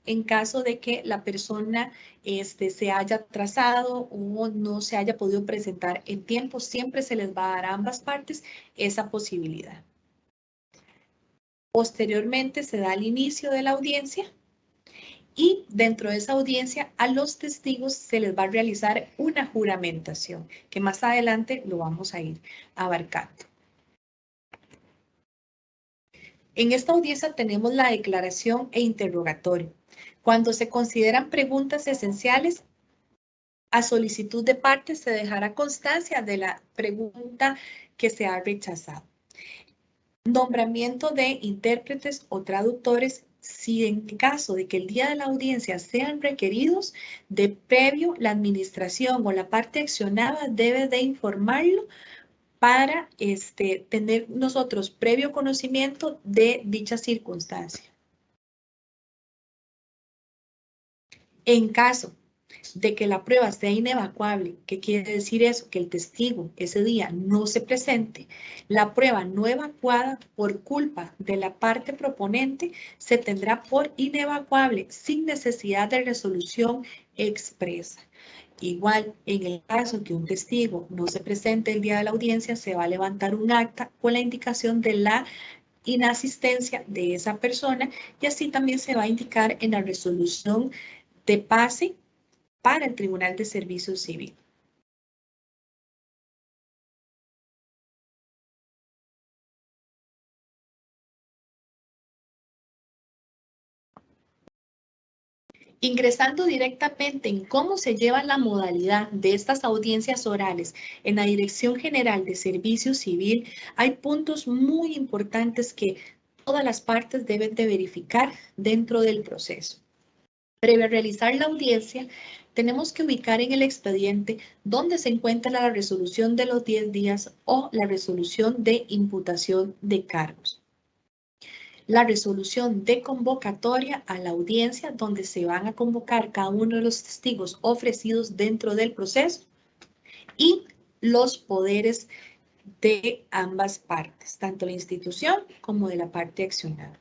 en caso de que la persona se haya atrasado o no se haya podido presentar en tiempo, siempre se les va a dar a ambas partes esa posibilidad. Posteriormente se da el inicio de la audiencia y dentro de esa audiencia a los testigos se les va a realizar una juramentación, que más adelante lo vamos a ir abarcando. En esta audiencia tenemos la declaración e interrogatorio. Cuando se consideran preguntas esenciales, a solicitud de parte se dejará constancia de la pregunta que se ha rechazado. Nombramiento de intérpretes o traductores si en caso de que el día de la audiencia sean requeridos, de previo la administración o la parte accionada debe de informarlo para tener nosotros previo conocimiento de dicha circunstancia. En caso de que la prueba sea inevacuable, ¿qué quiere decir eso? Que el testigo ese día no se presente, la prueba no evacuada por culpa de la parte proponente se tendrá por inevacuable sin necesidad de resolución expresa. Igual, en el caso que un testigo no se presente el día de la audiencia, se va a levantar un acta con la indicación de la inasistencia de esa persona y así también se va a indicar en la resolución de pase para el Tribunal de Servicio Civil. Ingresando directamente en cómo se lleva la modalidad de estas audiencias orales en la Dirección General de Servicio Civil, hay puntos muy importantes que todas las partes deben de verificar dentro del proceso. Previo a realizar la audiencia, tenemos que ubicar en el expediente dónde se encuentra la resolución de los 10 días o la resolución de imputación de cargos. La resolución de convocatoria a la audiencia donde se van a convocar cada uno de los testigos ofrecidos dentro del proceso y los poderes de ambas partes, tanto la institución como de la parte accionada.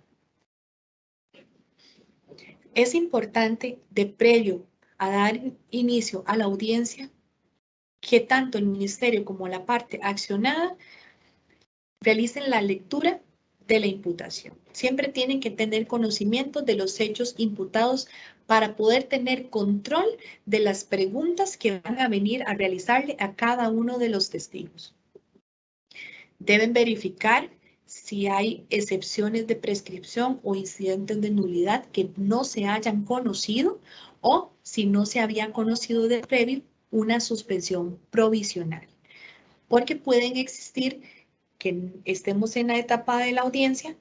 Es importante, de previo a dar inicio a la audiencia, que tanto el ministerio como la parte accionada realicen la lectura de la imputación. Siempre tienen que tener conocimiento de los hechos imputados para poder tener control de las preguntas que van a venir a realizarle a cada uno de los testigos. Deben verificar si hay excepciones de prescripción o incidentes de nulidad que no se hayan conocido o si no se había conocido de previo una suspensión provisional. Porque pueden existir que estemos en la etapa de la audiencia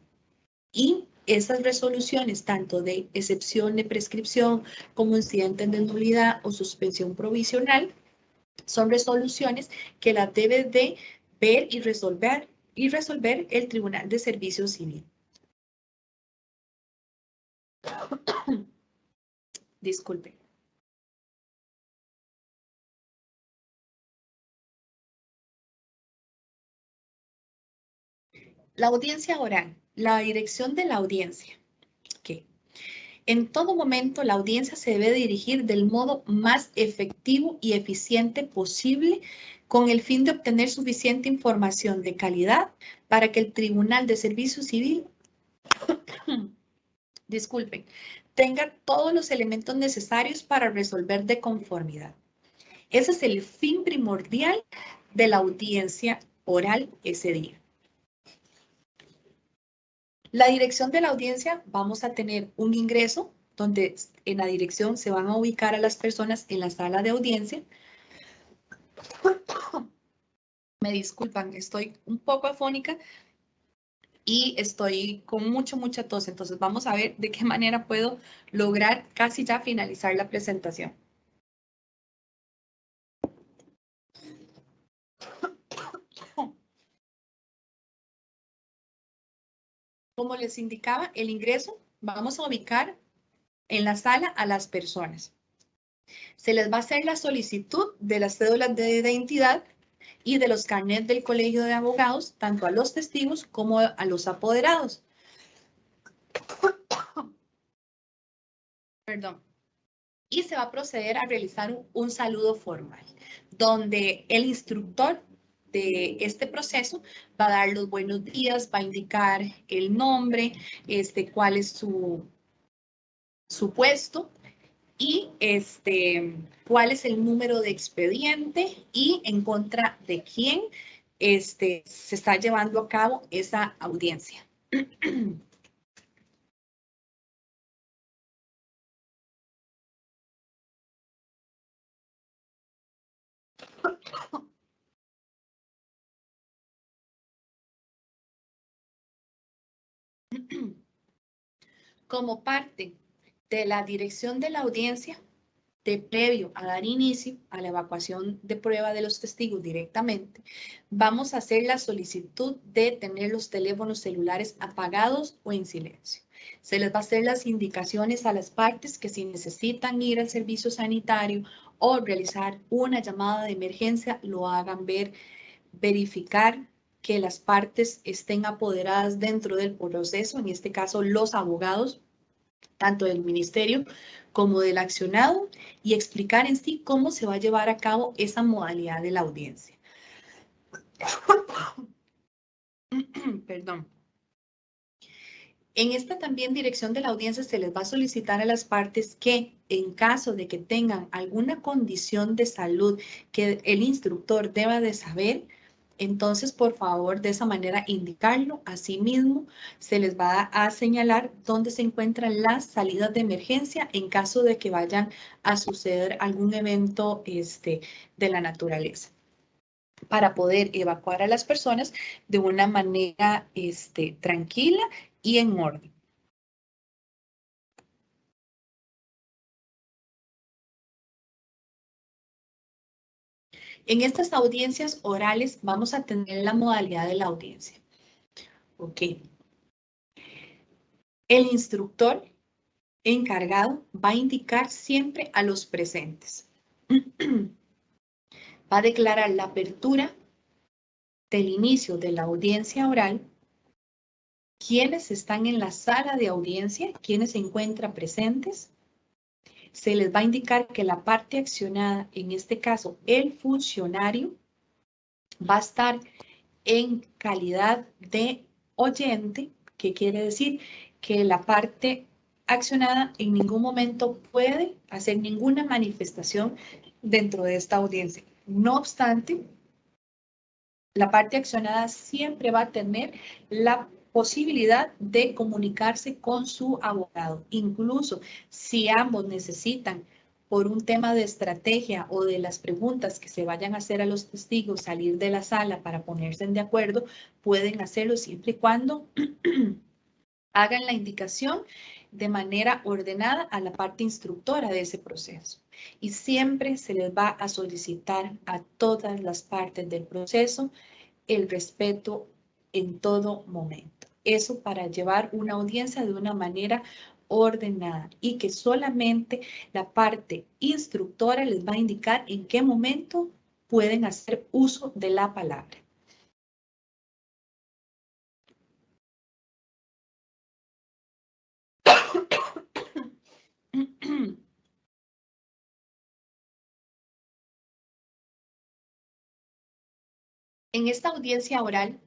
y esas resoluciones, tanto de excepción de prescripción como incidentes de nulidad o suspensión provisional, son resoluciones que las debe de ver y resolver el Tribunal de Servicio Civil. Disculpe. La audiencia oral, la dirección de la audiencia. ¿Qué? En todo momento, la audiencia se debe dirigir del modo más efectivo y eficiente posible con el fin de obtener suficiente información de calidad para que el Tribunal de Servicio Civil, disculpen, tenga todos los elementos necesarios para resolver de conformidad. Ese es el fin primordial de la audiencia oral ese día. La dirección de la audiencia, vamos a tener un ingreso donde en la dirección se van a ubicar a las personas en la sala de audiencia. Me disculpan, estoy un poco afónica y estoy con mucha tos. Entonces vamos a ver de qué manera puedo lograr casi ya finalizar la presentación. Como les indicaba, el ingreso vamos a ubicar en la sala a las personas. Se les va a hacer la solicitud de las cédulas de identidad y de los carnets del Colegio de Abogados, tanto a los testigos como a los apoderados. Perdón. Y se va a proceder a realizar un saludo formal, donde el instructor de este proceso va a dar los buenos días, va a indicar el nombre, cuál es su puesto y cuál es el número de expediente y en contra de quién se está llevando a cabo esa audiencia. Como parte de la dirección de la audiencia, de previo a dar inicio a la evacuación de prueba de los testigos directamente, vamos a hacer la solicitud de tener los teléfonos celulares apagados o en silencio. Se les va a hacer las indicaciones a las partes que si necesitan ir al servicio sanitario o realizar una llamada de emergencia, lo hagan ver, verificar que las partes estén apoderadas dentro del proceso, en este caso los abogados, tanto del ministerio como del accionado y explicar en sí cómo se va a llevar a cabo esa modalidad de la audiencia. Perdón. En esta también dirección de la audiencia se les va a solicitar a las partes que, en caso de que tengan alguna condición de salud que el instructor deba de saber, entonces, por favor, de esa manera indicarlo. Asimismo, se les va a señalar dónde se encuentran las salidas de emergencia en caso de que vayan a suceder algún evento de la naturaleza, para poder evacuar a las personas de una manera tranquila y en orden. En estas audiencias orales vamos a tener la modalidad de la audiencia. Ok. El instructor encargado va a indicar siempre a los presentes. Va a declarar la apertura del inicio de la audiencia oral, quiénes están en la sala de audiencia, quiénes se encuentran presentes. Se les va a indicar que la parte accionada, en este caso el funcionario, va a estar en calidad de oyente, que quiere decir que la parte accionada en ningún momento puede hacer ninguna manifestación dentro de esta audiencia. No obstante, la parte accionada siempre va a tener la posibilidad de comunicarse con su abogado. Incluso si ambos necesitan, por un tema de estrategia o de las preguntas que se vayan a hacer a los testigos, salir de la sala para ponerse de acuerdo, pueden hacerlo siempre y cuando hagan la indicación de manera ordenada a la parte instructora de ese proceso. Y siempre se les va a solicitar a todas las partes del proceso el respeto en todo momento. Eso para llevar una audiencia de una manera ordenada y que solamente la parte instructora les va a indicar en qué momento pueden hacer uso de la palabra. En esta audiencia oral,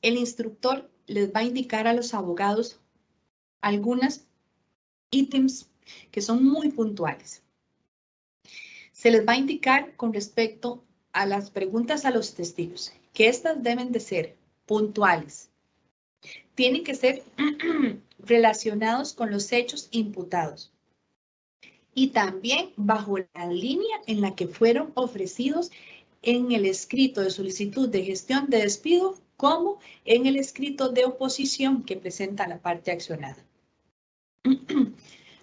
el instructor les va a indicar a los abogados algunos ítems que son muy puntuales. Se les va a indicar con respecto a las preguntas a los testigos, que estas deben de ser puntuales. Tienen que ser relacionados con los hechos imputados. Y también bajo la línea en la que fueron ofrecidos en el escrito de solicitud de gestión de despido, como en el escrito de oposición que presenta la parte accionada.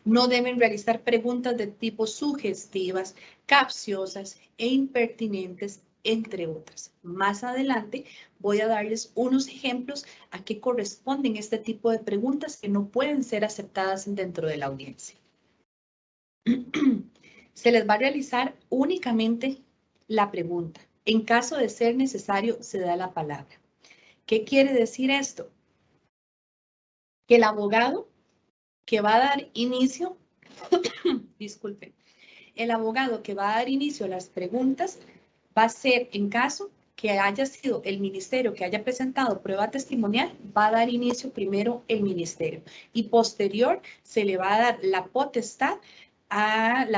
No deben realizar preguntas de tipo sugestivas, capciosas e impertinentes, entre otras. Más adelante voy a darles unos ejemplos a qué corresponden este tipo de preguntas que no pueden ser aceptadas dentro de la audiencia. Se les va a realizar únicamente la pregunta. En caso de ser necesario, se da la palabra. ¿Qué quiere decir esto? Que el abogado que va a dar inicio, disculpe, el abogado que va a dar inicio a las preguntas va a ser, en caso que haya sido el ministerio que haya presentado prueba testimonial, va a dar inicio primero el ministerio y posterior se le va a dar la potestad al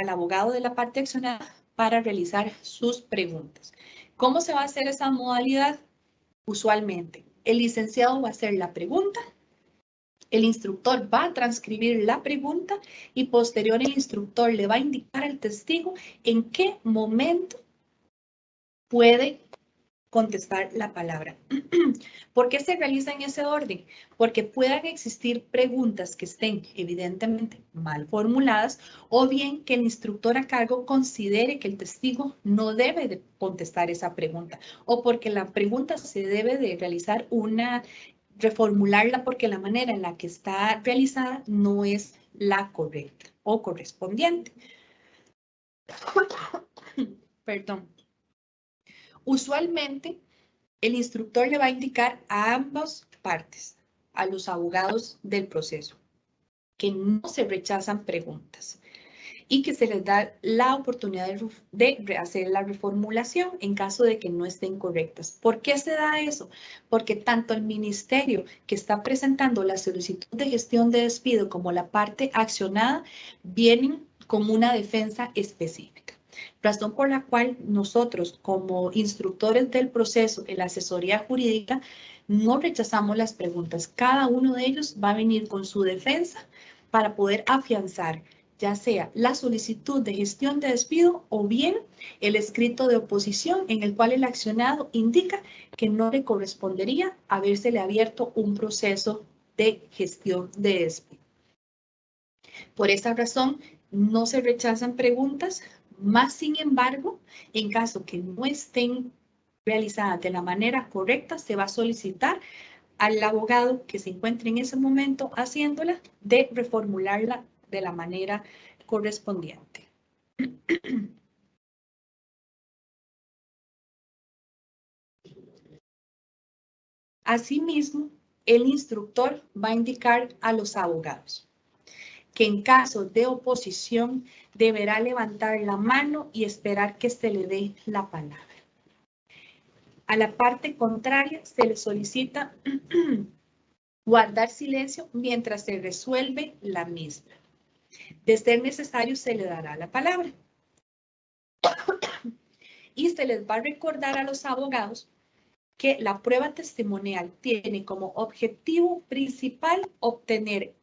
abogado de la parte accionada para realizar sus preguntas. ¿Cómo se va a hacer esa modalidad? Usualmente, el licenciado va a hacer la pregunta, el instructor va a transcribir la pregunta y posterior el instructor le va a indicar al testigo en qué momento puede contestar la palabra. ¿Por qué se realiza en ese orden? Porque puedan existir preguntas que estén evidentemente mal formuladas o bien que el instructor a cargo considere que el testigo no debe de contestar esa pregunta o porque la pregunta se debe de realizar reformularla porque la manera en la que está realizada no es la correcta o correspondiente. Perdón. Usualmente, el instructor le va a indicar a ambas partes, a los abogados del proceso, que no se rechazan preguntas. y que se les da la oportunidad de hacer la reformulación en caso de que no estén correctas. ¿Por qué se da eso? Porque tanto el ministerio que está presentando la solicitud de gestión de despido como la parte accionada vienen con una defensa específica. Razón por la cual nosotros, como instructores del proceso en la asesoría jurídica, no rechazamos las preguntas. Cada uno de ellos va a venir con su defensa para poder afianzar ya sea la solicitud de gestión de despido o bien el escrito de oposición en el cual el accionado indica que no le correspondería habérsele abierto un proceso de gestión de despido. Por esa razón, no se rechazan preguntas, más sin embargo, en caso que no estén realizadas de la manera correcta, se va a solicitar al abogado que se encuentre en ese momento haciéndola de reformularla de la manera correspondiente. Asimismo, el instructor va a indicar a los abogados que en caso de oposición deberá levantar la mano y esperar que se le dé la palabra. A la parte contraria se le solicita guardar silencio mientras se resuelve la misma. De ser necesario, se le dará la palabra. Y se les va a recordar a los abogados que la prueba testimonial tiene como objetivo principal obtener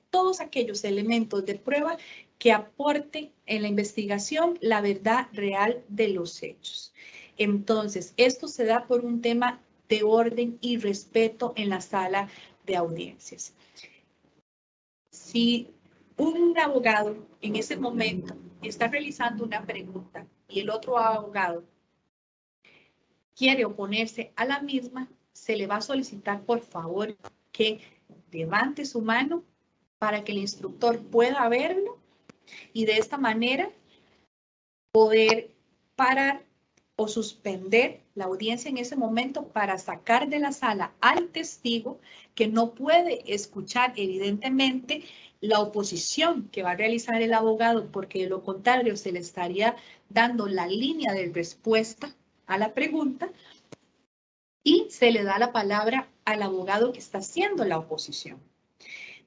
todos aquellos elementos de prueba que aporten en la investigación la verdad real de los hechos. Entonces, esto se da por un tema de orden y respeto en la sala de audiencias. Si un abogado en ese momento está realizando una pregunta y el otro abogado quiere oponerse a la misma, se le va a solicitar, por favor, que levante su mano para que el instructor pueda verlo y de esta manera poder parar o suspender la audiencia en ese momento para sacar de la sala al testigo que no puede escuchar evidentemente la oposición que va a realizar el abogado, porque de lo contrario se le estaría dando la línea de respuesta a la pregunta y se le da la palabra al abogado que está haciendo la oposición.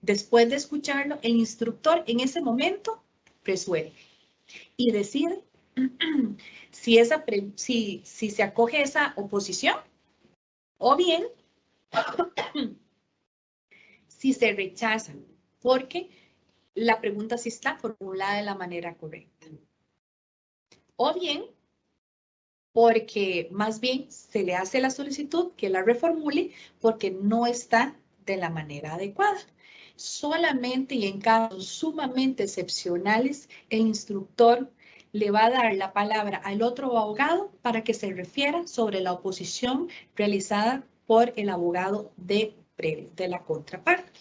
Después de escucharlo, el instructor en ese momento resuelve y decide si se acoge esa oposición o bien si se rechaza, porque la pregunta sí está formulada de la manera correcta. O bien porque más bien se le hace la solicitud que la reformule porque no está de la manera adecuada. Solamente y en casos sumamente excepcionales, el instructor le va a dar la palabra al otro abogado para que se refiera sobre la oposición realizada por el abogado de la contraparte.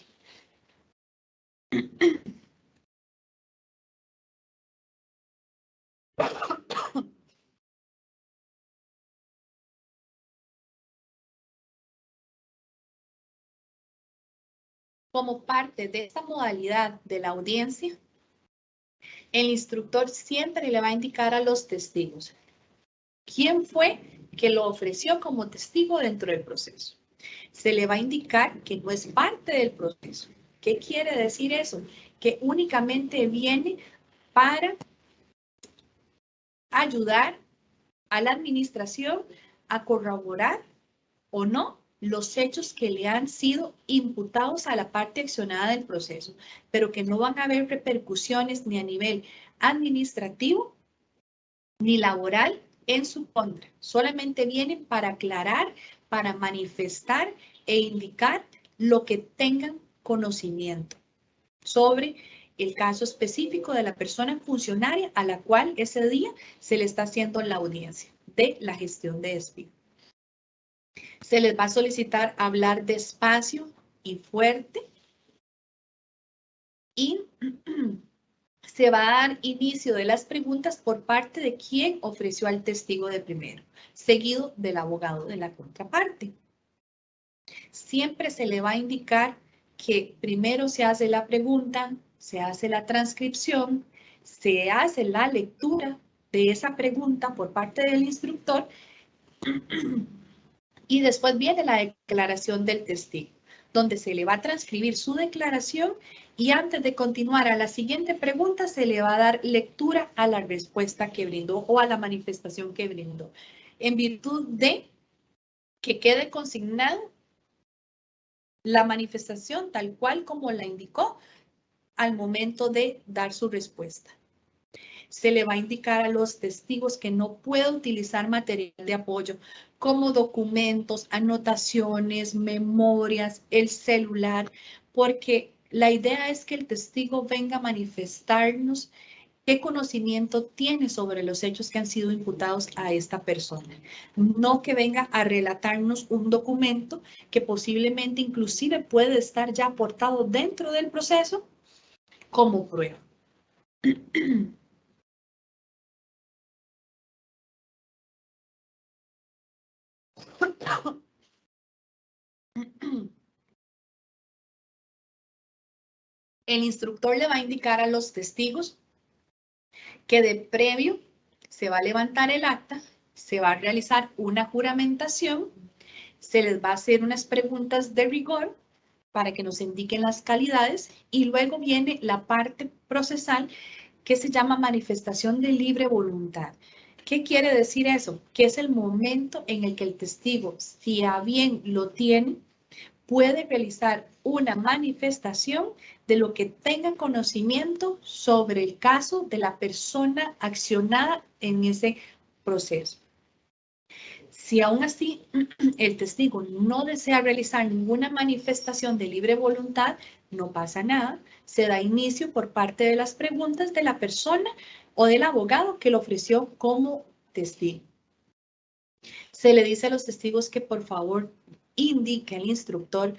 Como parte de esta modalidad de la audiencia, el instructor siempre le va a indicar a los testigos quién fue que lo ofreció como testigo dentro del proceso. Se le va a indicar que no es parte del proceso. ¿Qué quiere decir eso? Que únicamente viene para ayudar a la administración a corroborar o no los hechos que le han sido imputados a la parte accionada del proceso, pero que no van a haber repercusiones ni a nivel administrativo ni laboral en su contra. Solamente vienen para aclarar, para manifestar e indicar lo que tengan conocimiento sobre el caso específico de la persona funcionaria a la cual ese día se le está haciendo la audiencia de la gestión de despido. Se les va a solicitar hablar despacio y fuerte y se va a dar inicio de las preguntas por parte de quien ofreció al testigo de primero, seguido del abogado de la contraparte. Siempre se le va a indicar que primero se hace la pregunta, se hace la transcripción, Se hace la lectura de esa pregunta por parte del instructor y después viene la declaración del testigo, donde se le va a transcribir su declaración y antes de continuar a la siguiente pregunta se le va a dar lectura a la respuesta que brindó o a la manifestación que brindó, en virtud de que quede consignada la manifestación tal cual como la indicó al momento de dar su respuesta. Se le va a indicar a los testigos que no puede utilizar material de apoyo como documentos, anotaciones, memorias, el celular, porque la idea es que el testigo venga a manifestarnos qué conocimiento tiene sobre los hechos que han sido imputados a esta persona. No que venga a relatarnos un documento que posiblemente inclusive puede estar ya aportado dentro del proceso como prueba. El instructor le va a indicar a los testigos que de previo se va a levantar el acta, se va a realizar una juramentación, se les va a hacer unas preguntas de rigor para que nos indiquen las calidades y luego viene la parte procesal que se llama manifestación de libre voluntad. ¿Qué quiere decir eso? Que es el momento en el que el testigo, si a bien lo tiene, puede realizar una manifestación de lo que tenga conocimiento sobre el caso de la persona accionada en ese proceso. Si aún así el testigo no desea realizar ninguna manifestación de libre voluntad, no pasa nada. Se da inicio por parte de las preguntas de la persona o del abogado que lo ofreció como testigo. Se le dice a los testigos que por favor indique al instructor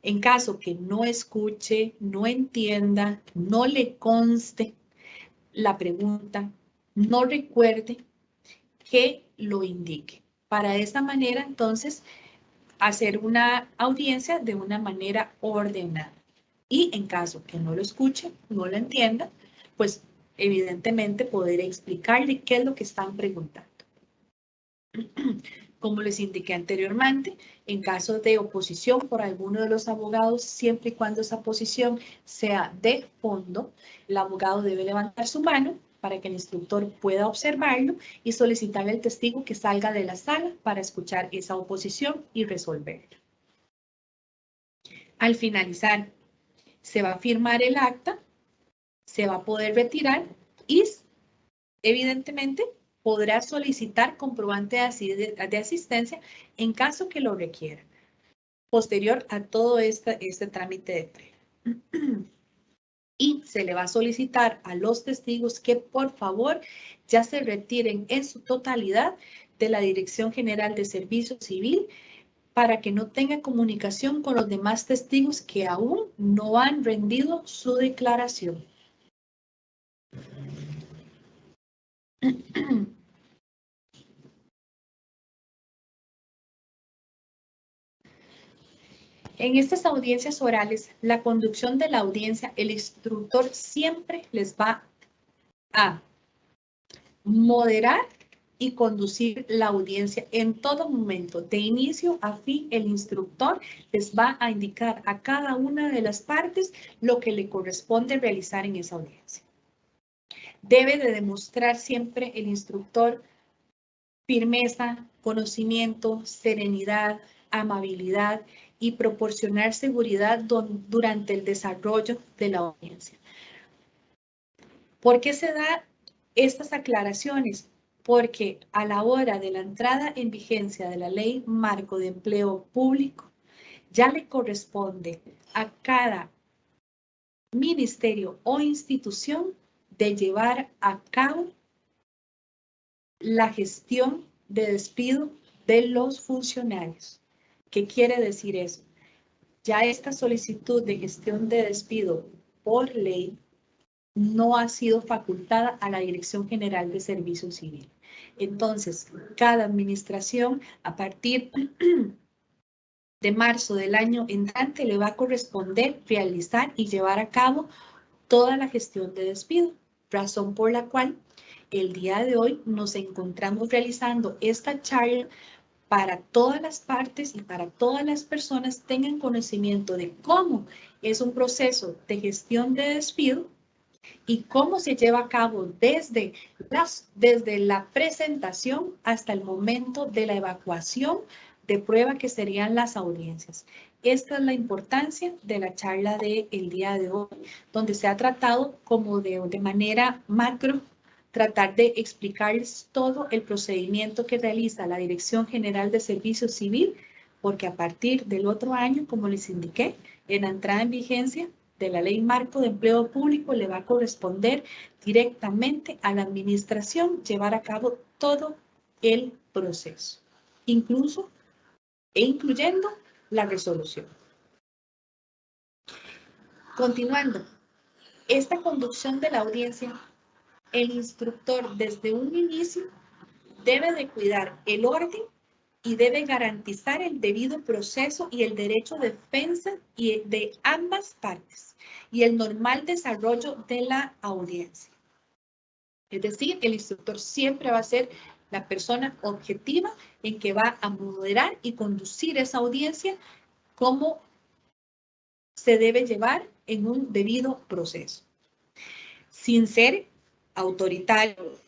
en caso que no escuche, no entienda, no le conste la pregunta, no recuerde, que lo indique. Para de esa manera, entonces, hacer una audiencia de una manera ordenada. Y en caso que no lo escuche, no lo entienda, pues evidentemente poder explicarle qué es lo que están preguntando. Como les indiqué anteriormente, en caso de oposición por alguno de los abogados, siempre y cuando esa posición sea de fondo, el abogado debe levantar su mano para que el instructor pueda observarlo y solicitarle al testigo que salga de la sala para escuchar esa oposición y resolverla. Al finalizar, se va a firmar el acta, se va a poder retirar y, evidentemente, podrá solicitar comprobante de asistencia en caso que lo requiera, posterior a todo este trámite de prueba. Y se le va a solicitar a los testigos que por favor ya se retiren en su totalidad de la Dirección General de Servicio Civil para que no tenga comunicación con los demás testigos que aún no han rendido su declaración. En estas audiencias orales, la conducción de la audiencia, el instructor siempre les va a moderar y conducir la audiencia en todo momento. De inicio a fin, el instructor les va a indicar a cada una de las partes lo que le corresponde realizar en esa audiencia. Debe de demostrar siempre el instructor firmeza, conocimiento, serenidad, amabilidad y proporcionar seguridad durante el desarrollo de la audiencia. ¿Por qué se dan estas aclaraciones? Porque a la hora de la entrada en vigencia de la Ley Marco de Empleo Público, ya le corresponde a cada ministerio o institución de llevar a cabo la gestión de despido de los funcionarios. ¿Qué quiere decir eso? Ya esta solicitud de gestión de despido por ley no ha sido facultada a la Dirección General de Servicio Civil. Entonces, cada administración a partir de marzo del año entrante le va a corresponder realizar y llevar a cabo toda la gestión de despido. razón por la cual el día de hoy nos encontramos realizando esta charla para todas las partes y para todas las personas tengan conocimiento de cómo es un proceso de gestión de despido y cómo se lleva a cabo desde la presentación hasta el momento de la evacuación de prueba, que serían las audiencias. Esta es la importancia de la charla del día de hoy, donde se ha tratado como de manera macro, tratar de explicarles todo el procedimiento que realiza la Dirección General de Servicio Civil, porque a partir del otro año, como les indiqué, en la entrada en vigencia de la Ley Marco de Empleo Público, le va a corresponder directamente a la administración llevar a cabo todo el proceso, incluyendo la resolución. Continuando, esta conducción de la audiencia, el instructor desde un inicio debe de cuidar el orden y debe garantizar el debido proceso y el derecho de defensa de ambas partes y el normal desarrollo de la audiencia. Es decir, el instructor siempre va a ser la persona objetiva en que va a moderar y conducir esa audiencia como se debe llevar en un debido proceso. Sin ser autoritario,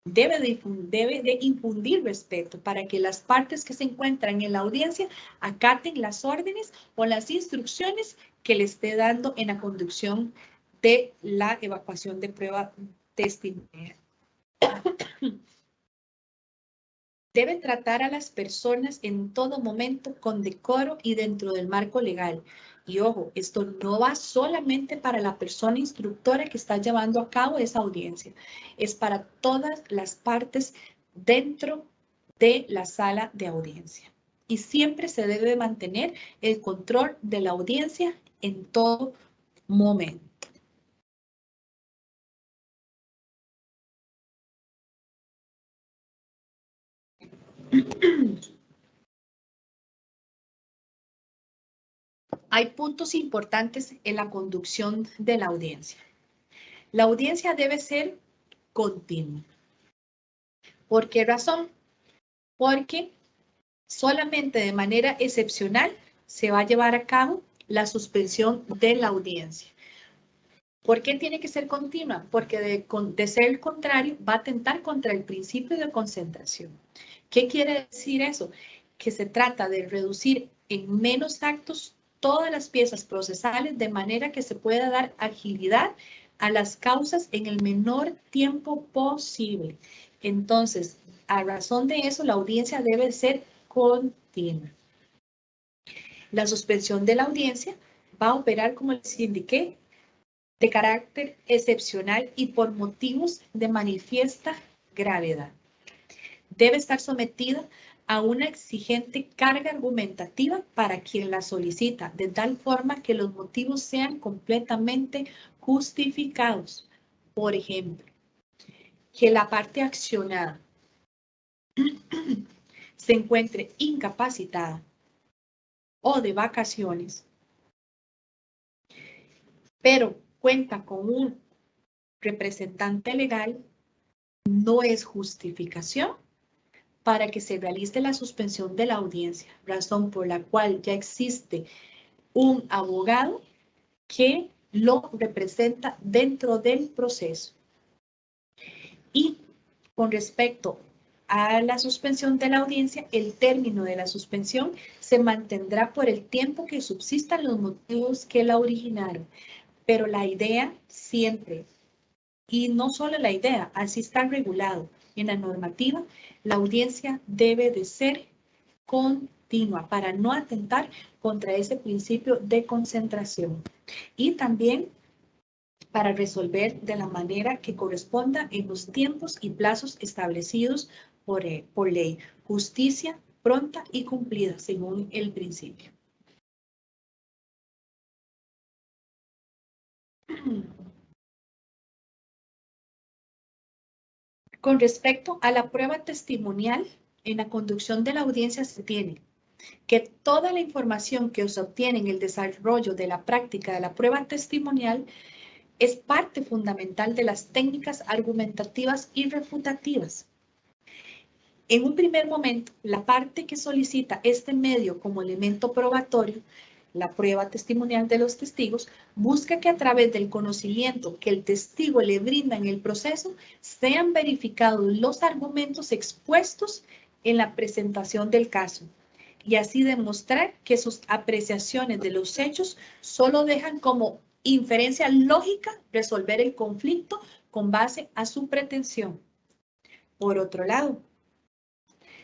debe de infundir respeto para que las partes que se encuentran en la audiencia acaten las órdenes o las instrucciones que le esté dando en la conducción de la evacuación de prueba testimonial. Debe tratar a las personas en todo momento con decoro y dentro del marco legal. Y ojo, esto no va solamente para la persona instructora que está llevando a cabo esa audiencia. Es para todas las partes dentro de la sala de audiencia. Y siempre se debe mantener el control de la audiencia en todo momento. Hay puntos importantes en la conducción de la audiencia. La audiencia debe ser continua. ¿Por qué razón? Porque solamente de manera excepcional se va a llevar a cabo la suspensión de la audiencia. ¿Por qué tiene que ser continua? Porque de ser el contrario va a atentar contra el principio de concentración. ¿Qué quiere decir eso? Que se trata de reducir en menos actos todas las piezas procesales de manera que se pueda dar agilidad a las causas en el menor tiempo posible. Entonces, a razón de eso, la audiencia debe ser continua. La suspensión de la audiencia va a operar, como les indiqué, de carácter excepcional y por motivos de manifiesta gravedad. Debe estar sometida a una exigente carga argumentativa para quien la solicita, de tal forma que los motivos sean completamente justificados. Por ejemplo, que la parte accionada se encuentre incapacitada o de vacaciones, pero cuenta con un representante legal, no es justificación para que se realice la suspensión de la audiencia, razón por la cual ya existe un abogado que lo representa dentro del proceso. Y con respecto a la suspensión de la audiencia, el término de la suspensión se mantendrá por el tiempo que subsistan los motivos que la originaron. Pero la idea siempre, y no solo la idea, así está regulado en la normativa, la audiencia debe de ser continua para no atentar contra ese principio de concentración. Y también para resolver de la manera que corresponda en los tiempos y plazos establecidos por ley. Justicia pronta y cumplida según el principio. Con respecto a la prueba testimonial, en la conducción de la audiencia se tiene que toda la información que se obtiene en el desarrollo de la práctica de la prueba testimonial es parte fundamental de las técnicas argumentativas y refutativas. En un primer momento, la parte que solicita este medio como elemento probatorio, la prueba testimonial de los testigos, busca que a través del conocimiento que el testigo le brinda en el proceso, sean verificados los argumentos expuestos en la presentación del caso, y así demostrar que sus apreciaciones de los hechos solo dejan como inferencia lógica resolver el conflicto con base a su pretensión. Por otro lado,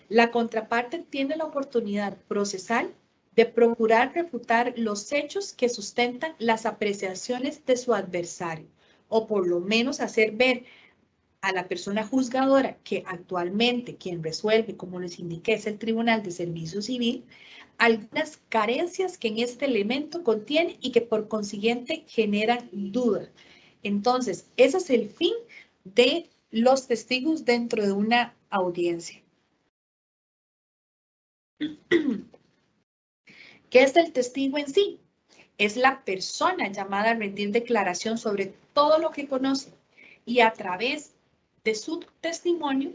la contraparte tiene la oportunidad procesal de procurar refutar los hechos que sustentan las apreciaciones de su adversario, o por lo menos hacer ver a la persona juzgadora, que actualmente quien resuelve, como les indiqué, es el Tribunal de Servicio Civil, algunas carencias que en este elemento contiene y que por consiguiente generan duda. Entonces, ese es el fin de los testigos dentro de una audiencia. ¿Qué es el testigo en sí? Es la persona llamada a rendir declaración sobre todo lo que conoce y a través de su testimonio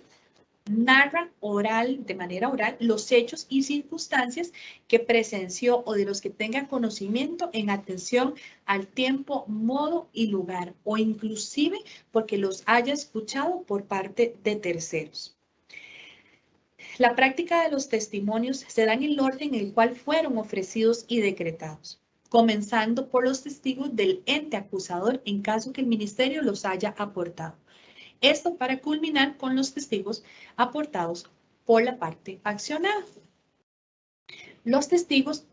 narra de manera oral los hechos y circunstancias que presenció o de los que tenga conocimiento en atención al tiempo, modo y lugar, o inclusive porque los haya escuchado por parte de terceros. La práctica de los testimonios se da en el orden en el cual fueron ofrecidos y decretados, comenzando por los testigos del ente acusador en caso que el ministerio los haya aportado. Esto para culminar con los testigos aportados por la parte accionada. Los testigos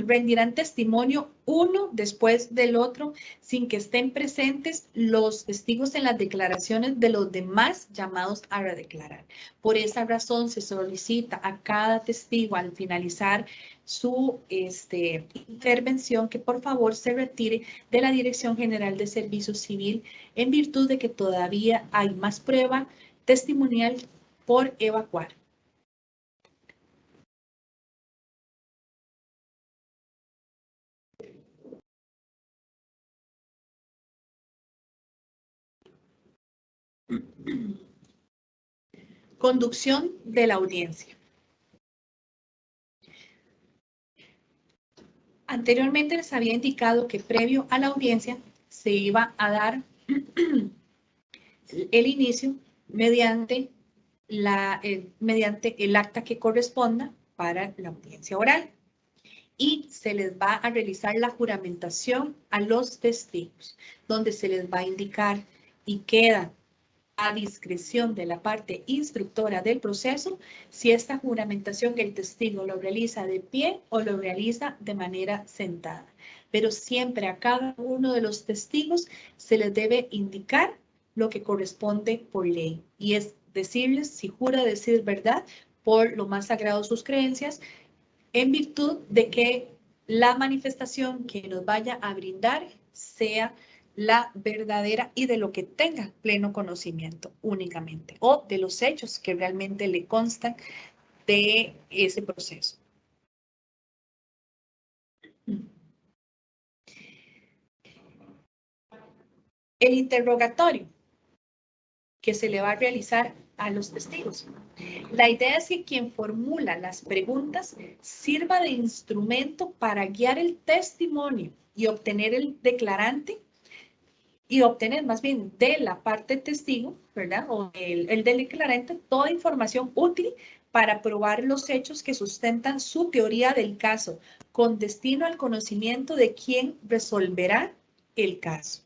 rendirán testimonio uno después del otro sin que estén presentes los testigos en las declaraciones de los demás llamados a declarar. Por esa razón se solicita a cada testigo al finalizar su intervención que por favor se retire de la Dirección General de Servicio Civil en virtud de que todavía hay más prueba testimonial por evacuar. Conducción de la audiencia. Anteriormente les había indicado que previo a la audiencia se iba a dar el inicio mediante el acta que corresponda para la audiencia oral. Y se les va a realizar la juramentación a los testigos, donde se les va a indicar y queda a discreción de la parte instructora del proceso si esta juramentación el testigo lo realiza de pie o lo realiza de manera sentada. Pero siempre a cada uno de los testigos se les debe indicar lo que corresponde por ley, y es decirles si jura decir verdad por lo más sagrado de sus creencias, en virtud de que la manifestación que nos vaya a brindar sea la verdadera y de lo que tenga pleno conocimiento únicamente, o de los hechos que realmente le constan de ese proceso. El interrogatorio que se le va a realizar a los testigos. La idea es que quien formula las preguntas sirva de instrumento para guiar el testimonio y obtener el declarante y obtener más bien de la parte testigo, ¿verdad? O el del declarante, toda información útil para probar los hechos que sustentan su teoría del caso, con destino al conocimiento de quién resolverá el caso.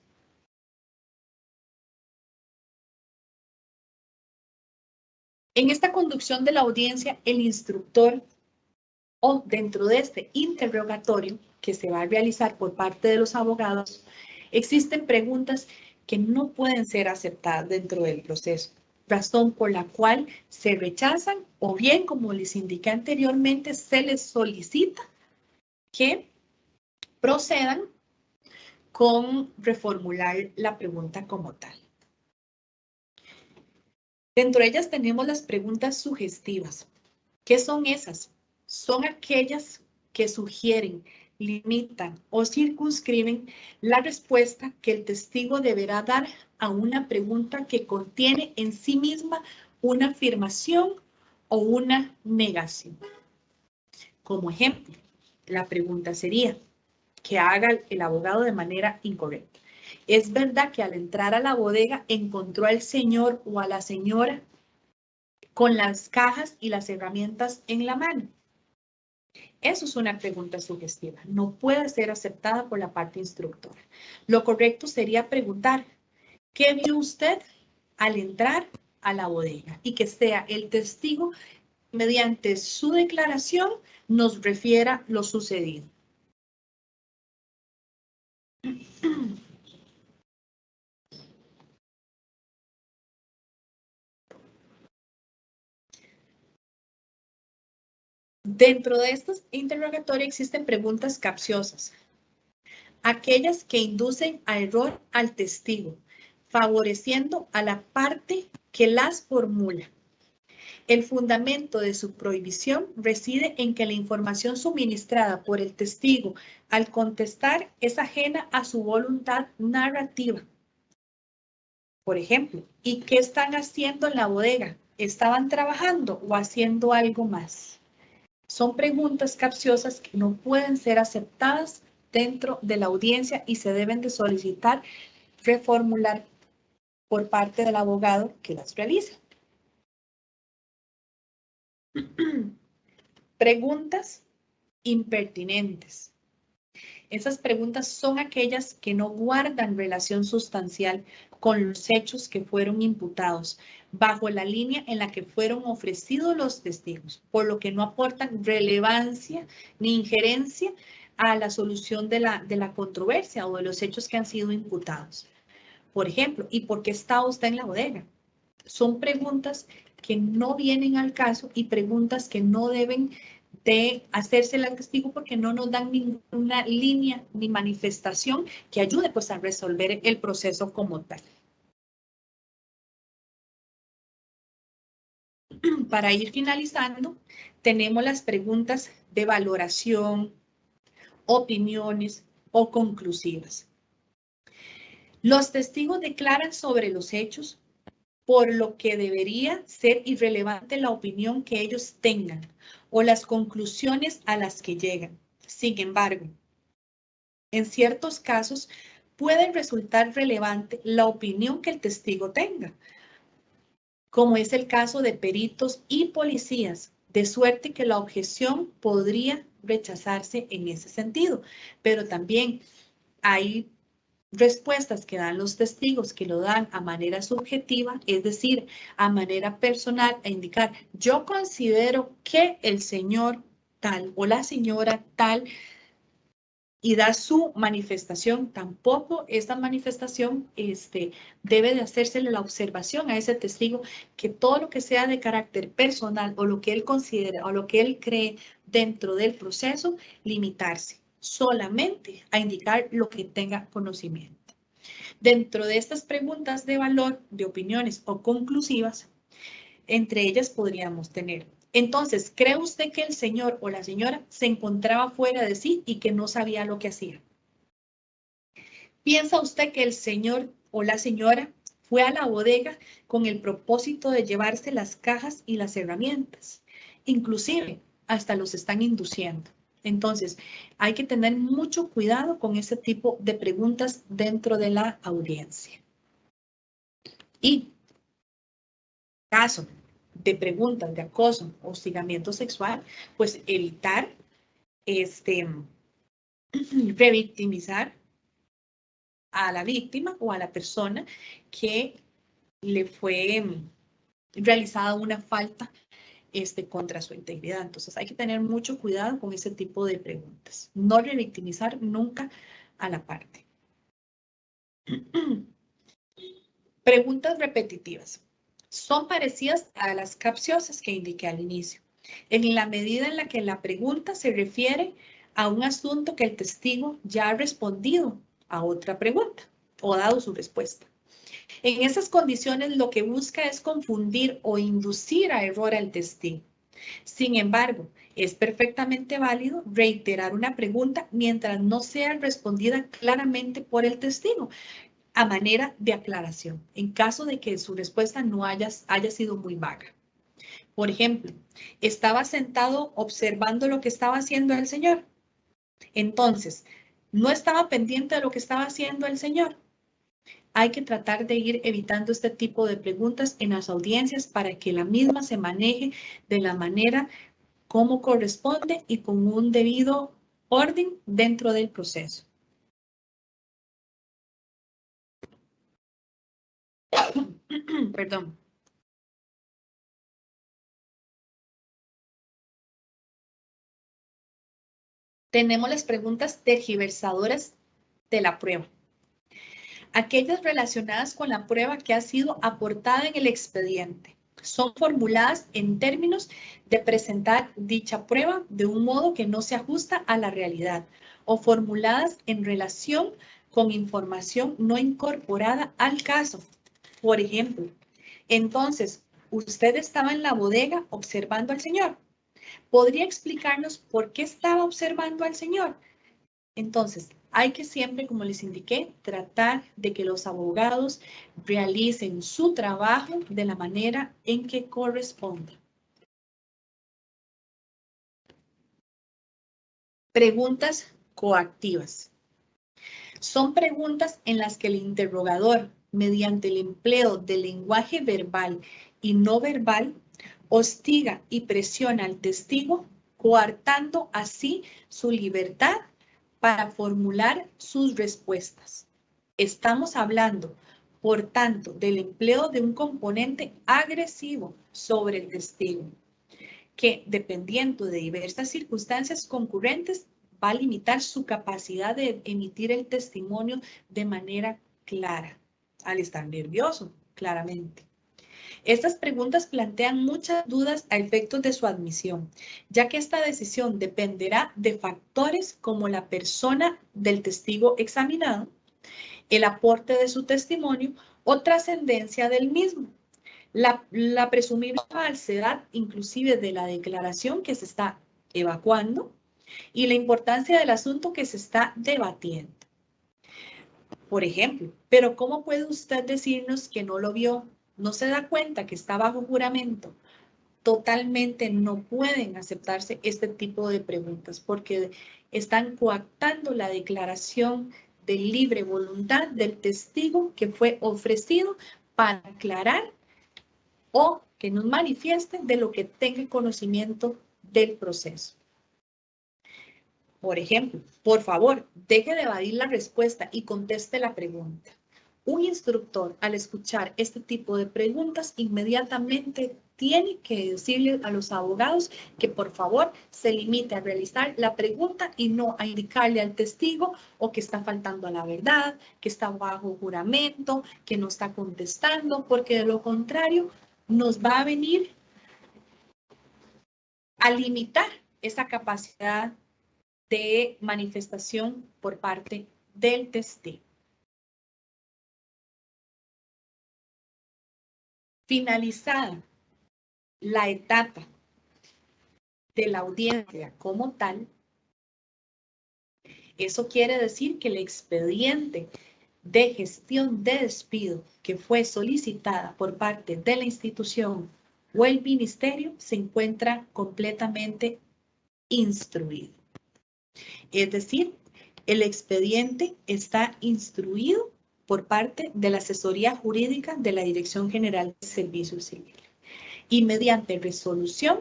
En esta conducción de la audiencia, el instructor o dentro de este interrogatorio que se va a realizar por parte de los abogados, existen preguntas que no pueden ser aceptadas dentro del proceso, razón por la cual se rechazan o bien, como les indiqué anteriormente, se les solicita que procedan con reformular la pregunta como tal. Dentro de ellas tenemos las preguntas sugestivas. ¿Qué son esas? Son aquellas que sugieren limitan o circunscriben la respuesta que el testigo deberá dar a una pregunta que contiene en sí misma una afirmación o una negación. Como ejemplo, la pregunta sería, que haga el abogado de manera incorrecta. ¿Es verdad que al entrar a la bodega encontró al señor o a la señora con las cajas y las herramientas en la mano? Eso es una pregunta sugestiva. No puede ser aceptada por la parte instructora. Lo correcto sería preguntar, ¿qué vio usted al entrar a la bodega? Y que sea el testigo, mediante su declaración, nos refiera lo sucedido. Dentro de estos interrogatorios existen preguntas capciosas, aquellas que inducen a error al testigo, favoreciendo a la parte que las formula. El fundamento de su prohibición reside en que la información suministrada por el testigo al contestar es ajena a su voluntad narrativa. Por ejemplo, ¿y qué están haciendo en la bodega? ¿Estaban trabajando o haciendo algo más? Son preguntas capciosas que no pueden ser aceptadas dentro de la audiencia y se deben de solicitar reformular por parte del abogado que las realiza. Preguntas impertinentes. Esas preguntas son aquellas que no guardan relación sustancial con los hechos que fueron imputados, bajo la línea en la que fueron ofrecidos los testigos, por lo que no aportan relevancia ni injerencia a la solución de la controversia o de los hechos que han sido imputados. Por ejemplo, ¿y por qué está usted en la bodega? Son preguntas que no vienen al caso y preguntas que no deben de hacérsela al testigo porque no nos dan ninguna línea ni manifestación que ayude pues a resolver el proceso como tal. Para ir finalizando, tenemos las preguntas de valoración, opiniones o conclusivas. Los testigos declaran sobre los hechos, por lo que debería ser irrelevante la opinión que ellos tengan o las conclusiones a las que llegan. Sin embargo, en ciertos casos puede resultar relevante la opinión que el testigo tenga, como es el caso de peritos y policías, de suerte que la objeción podría rechazarse en ese sentido, pero también hay respuestas que dan los testigos que lo dan a manera subjetiva, es decir, a manera personal, a indicar, yo considero que el señor tal o la señora tal, y da su manifestación. Tampoco esta manifestación debe de hacérsele la observación a ese testigo que todo lo que sea de carácter personal o lo que él considera o lo que él cree dentro del proceso, limitarse solamente a indicar lo que tenga conocimiento. Dentro de estas preguntas de valor, de opiniones o conclusivas, entre ellas podríamos tener: entonces, ¿cree usted que el señor o la señora se encontraba fuera de sí y que no sabía lo que hacía? ¿Piensa usted que el señor o la señora fue a la bodega con el propósito de llevarse las cajas y las herramientas? Inclusive, hasta los están induciendo. Entonces, hay que tener mucho cuidado con ese tipo de preguntas dentro de la audiencia. Y, caso de preguntas de acoso o hostigamiento sexual, pues evitar revictimizar a la víctima o a la persona que le fue realizada una falta contra su integridad. Entonces hay que tener mucho cuidado con ese tipo de preguntas. No revictimizar nunca a la parte. Preguntas repetitivas. Son parecidas a las capciosas que indiqué al inicio, en la medida en la que la pregunta se refiere a un asunto que el testigo ya ha respondido a otra pregunta o dado su respuesta. En esas condiciones lo que busca es confundir o inducir a error al testigo. Sin embargo, Es perfectamente válido reiterar una pregunta mientras no sea respondida claramente por el testigo, a manera de aclaración, en caso de que su respuesta no haya sido muy vaga. Por ejemplo, estaba sentado observando lo que estaba haciendo el señor. Entonces, no estaba pendiente de lo que estaba haciendo el señor. Hay que tratar de ir evitando este tipo de preguntas en las audiencias para que la misma se maneje de la manera como corresponde y con un debido orden dentro del proceso. Perdón. Tenemos las preguntas tergiversadoras de la prueba. Aquellas relacionadas con la prueba que ha sido aportada en el expediente son formuladas en términos de presentar dicha prueba de un modo que no se ajusta a la realidad o formuladas en relación con información no incorporada al caso. Por ejemplo, entonces, usted estaba en la bodega observando al señor. ¿Podría explicarnos por qué estaba observando al señor? Entonces, hay que siempre, como les indiqué, tratar de que los abogados realicen su trabajo de la manera en que corresponda. Preguntas coactivas. Son preguntas en las que el interrogador, mediante el empleo del lenguaje verbal y no verbal, hostiga y presiona al testigo, coartando así su libertad para formular sus respuestas. Estamos hablando, por tanto, del empleo de un componente agresivo sobre el testigo, que dependiendo de diversas circunstancias concurrentes, va a limitar su capacidad de emitir el testimonio de manera clara, al estar nervioso, claramente. Estas preguntas plantean muchas dudas a efectos de su admisión, ya que esta decisión dependerá de factores como la persona del testigo examinado, el aporte de su testimonio o trascendencia del mismo, la presumible falsedad inclusive de la declaración que se está evacuando y la importancia del asunto que se está debatiendo. Por ejemplo, pero ¿cómo puede usted decirnos que no lo vio? ¿No se da cuenta que está bajo juramento? Totalmente no pueden aceptarse este tipo de preguntas porque están coactando la declaración de libre voluntad del testigo que fue ofrecido para aclarar o que nos manifieste de lo que tenga conocimiento del proceso. Por ejemplo, por favor, deje de evadir la respuesta y conteste la pregunta. Un instructor, al escuchar este tipo de preguntas, inmediatamente tiene que decirle a los abogados que por favor se limite a realizar la pregunta y no a indicarle al testigo o que está faltando a la verdad, que está bajo juramento, que no está contestando, porque de lo contrario nos va a venir a limitar esa capacidad de manifestación por parte del testigo. Finalizada la etapa de la audiencia como tal, eso quiere decir que el expediente de gestión de despido que fue solicitada por parte de la institución o el ministerio se encuentra completamente instruido. Es decir, el expediente está instruido por parte de la asesoría jurídica de la Dirección General de Servicios Civiles. Y mediante resolución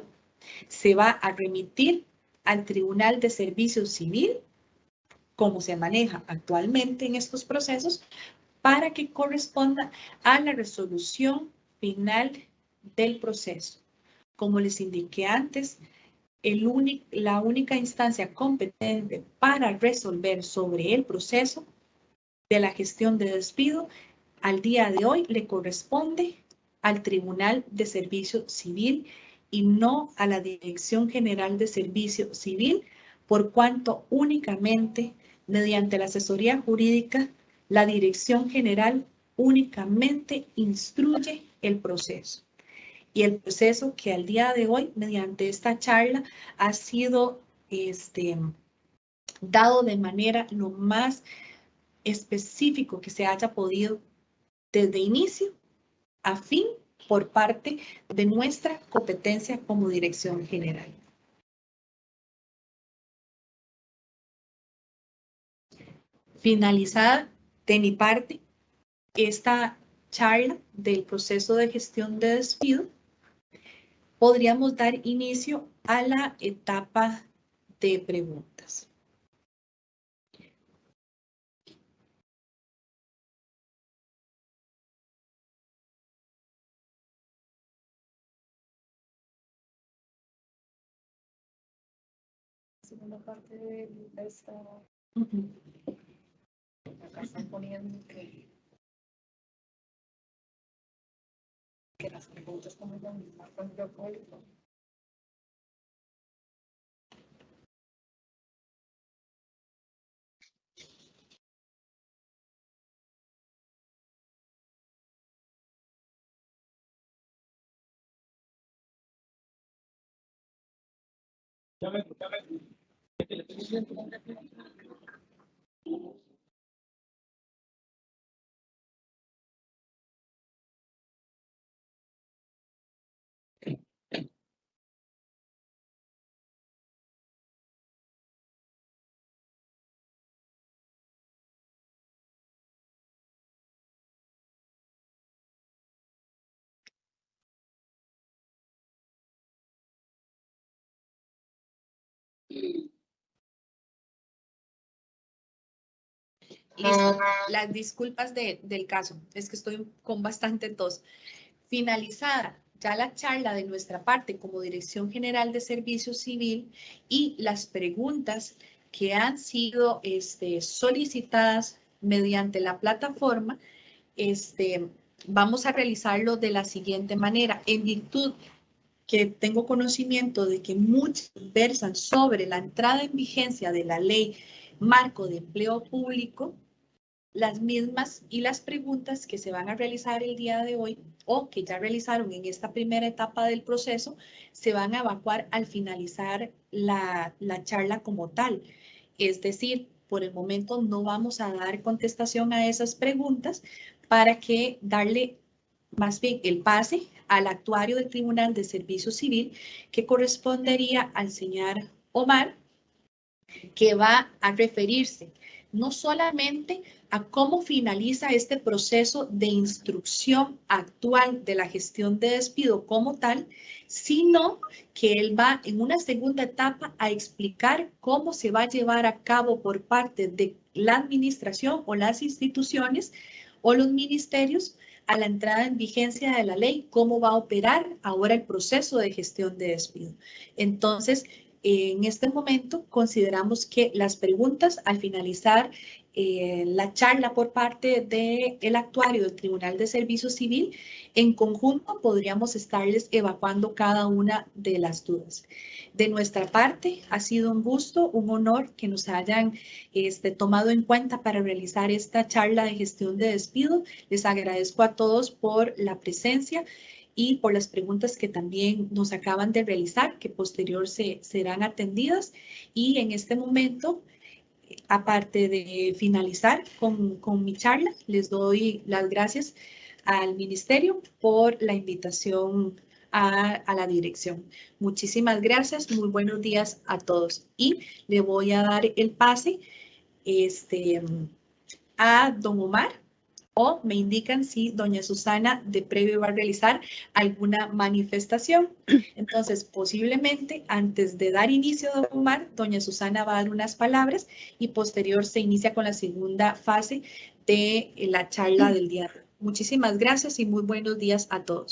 se va a remitir al Tribunal de Servicio Civil, como se maneja actualmente en estos procesos, para que corresponda a la resolución final del proceso. Como les indiqué antes, la única instancia competente para resolver sobre el proceso de la gestión de despido al día de hoy le corresponde al Tribunal de Servicio Civil y no a la Dirección General de Servicio Civil, por cuanto únicamente mediante la asesoría jurídica, la Dirección General únicamente instruye el proceso. y el proceso que al día de hoy, mediante esta charla, ha sido dado de manera lo más específico que se haya podido desde inicio a fin por parte de nuestra competencia como dirección general. Finalizada de mi parte esta charla del proceso de gestión de despido, podríamos dar inicio a la etapa de preguntas. Segunda parte de esta, acá están poniendo que las preguntas como la misma con yo público. Listo. Las disculpas del caso, es que estoy con bastante tos. Finalizada ya la charla de nuestra parte como Dirección General de Servicio Civil y las preguntas que han sido solicitadas mediante la plataforma, vamos a realizarlo de la siguiente manera. En virtud que tengo conocimiento de que muchos versan sobre la entrada en vigencia de la Ley Marco de Empleo Público, las mismas y las preguntas que se van a realizar el día de hoy o que ya realizaron en esta primera etapa del proceso se van a evacuar al finalizar la charla como tal. Es decir, por el momento no vamos a dar contestación a esas preguntas para que darle más bien el pase al actuario del Tribunal de Servicio Civil que correspondería al señor Omar, que va a referirse no solamente a cómo finaliza este proceso de instrucción actual de la gestión de despido como tal, sino que él va en una segunda etapa a explicar cómo se va a llevar a cabo por parte de la administración o las instituciones o los ministerios a la entrada en vigencia de la ley, cómo va a operar ahora el proceso de gestión de despido. Entonces, en este momento consideramos que las preguntas al finalizar la charla por parte del actuario del Tribunal de Servicio Civil, en conjunto podríamos estarles evacuando cada una de las dudas. De nuestra parte, ha sido un gusto, un honor que nos hayan tomado en cuenta para realizar esta charla de gestión de despido. Les agradezco a todos por la presencia y por las preguntas que también nos acaban de realizar, que posterior serán atendidas. Y en este momento, aparte de finalizar con mi charla, les doy las gracias al Ministerio por la invitación a la dirección. Muchísimas gracias, muy buenos días a todos. Y le voy a dar el pase a don Omar, o me indican si doña Susana de previo va a realizar alguna manifestación. Entonces, posiblemente antes de dar inicio a don Omar, doña Susana va a dar unas palabras y posterior se inicia con la segunda fase de la charla del día. Muchísimas gracias y muy buenos días a todos.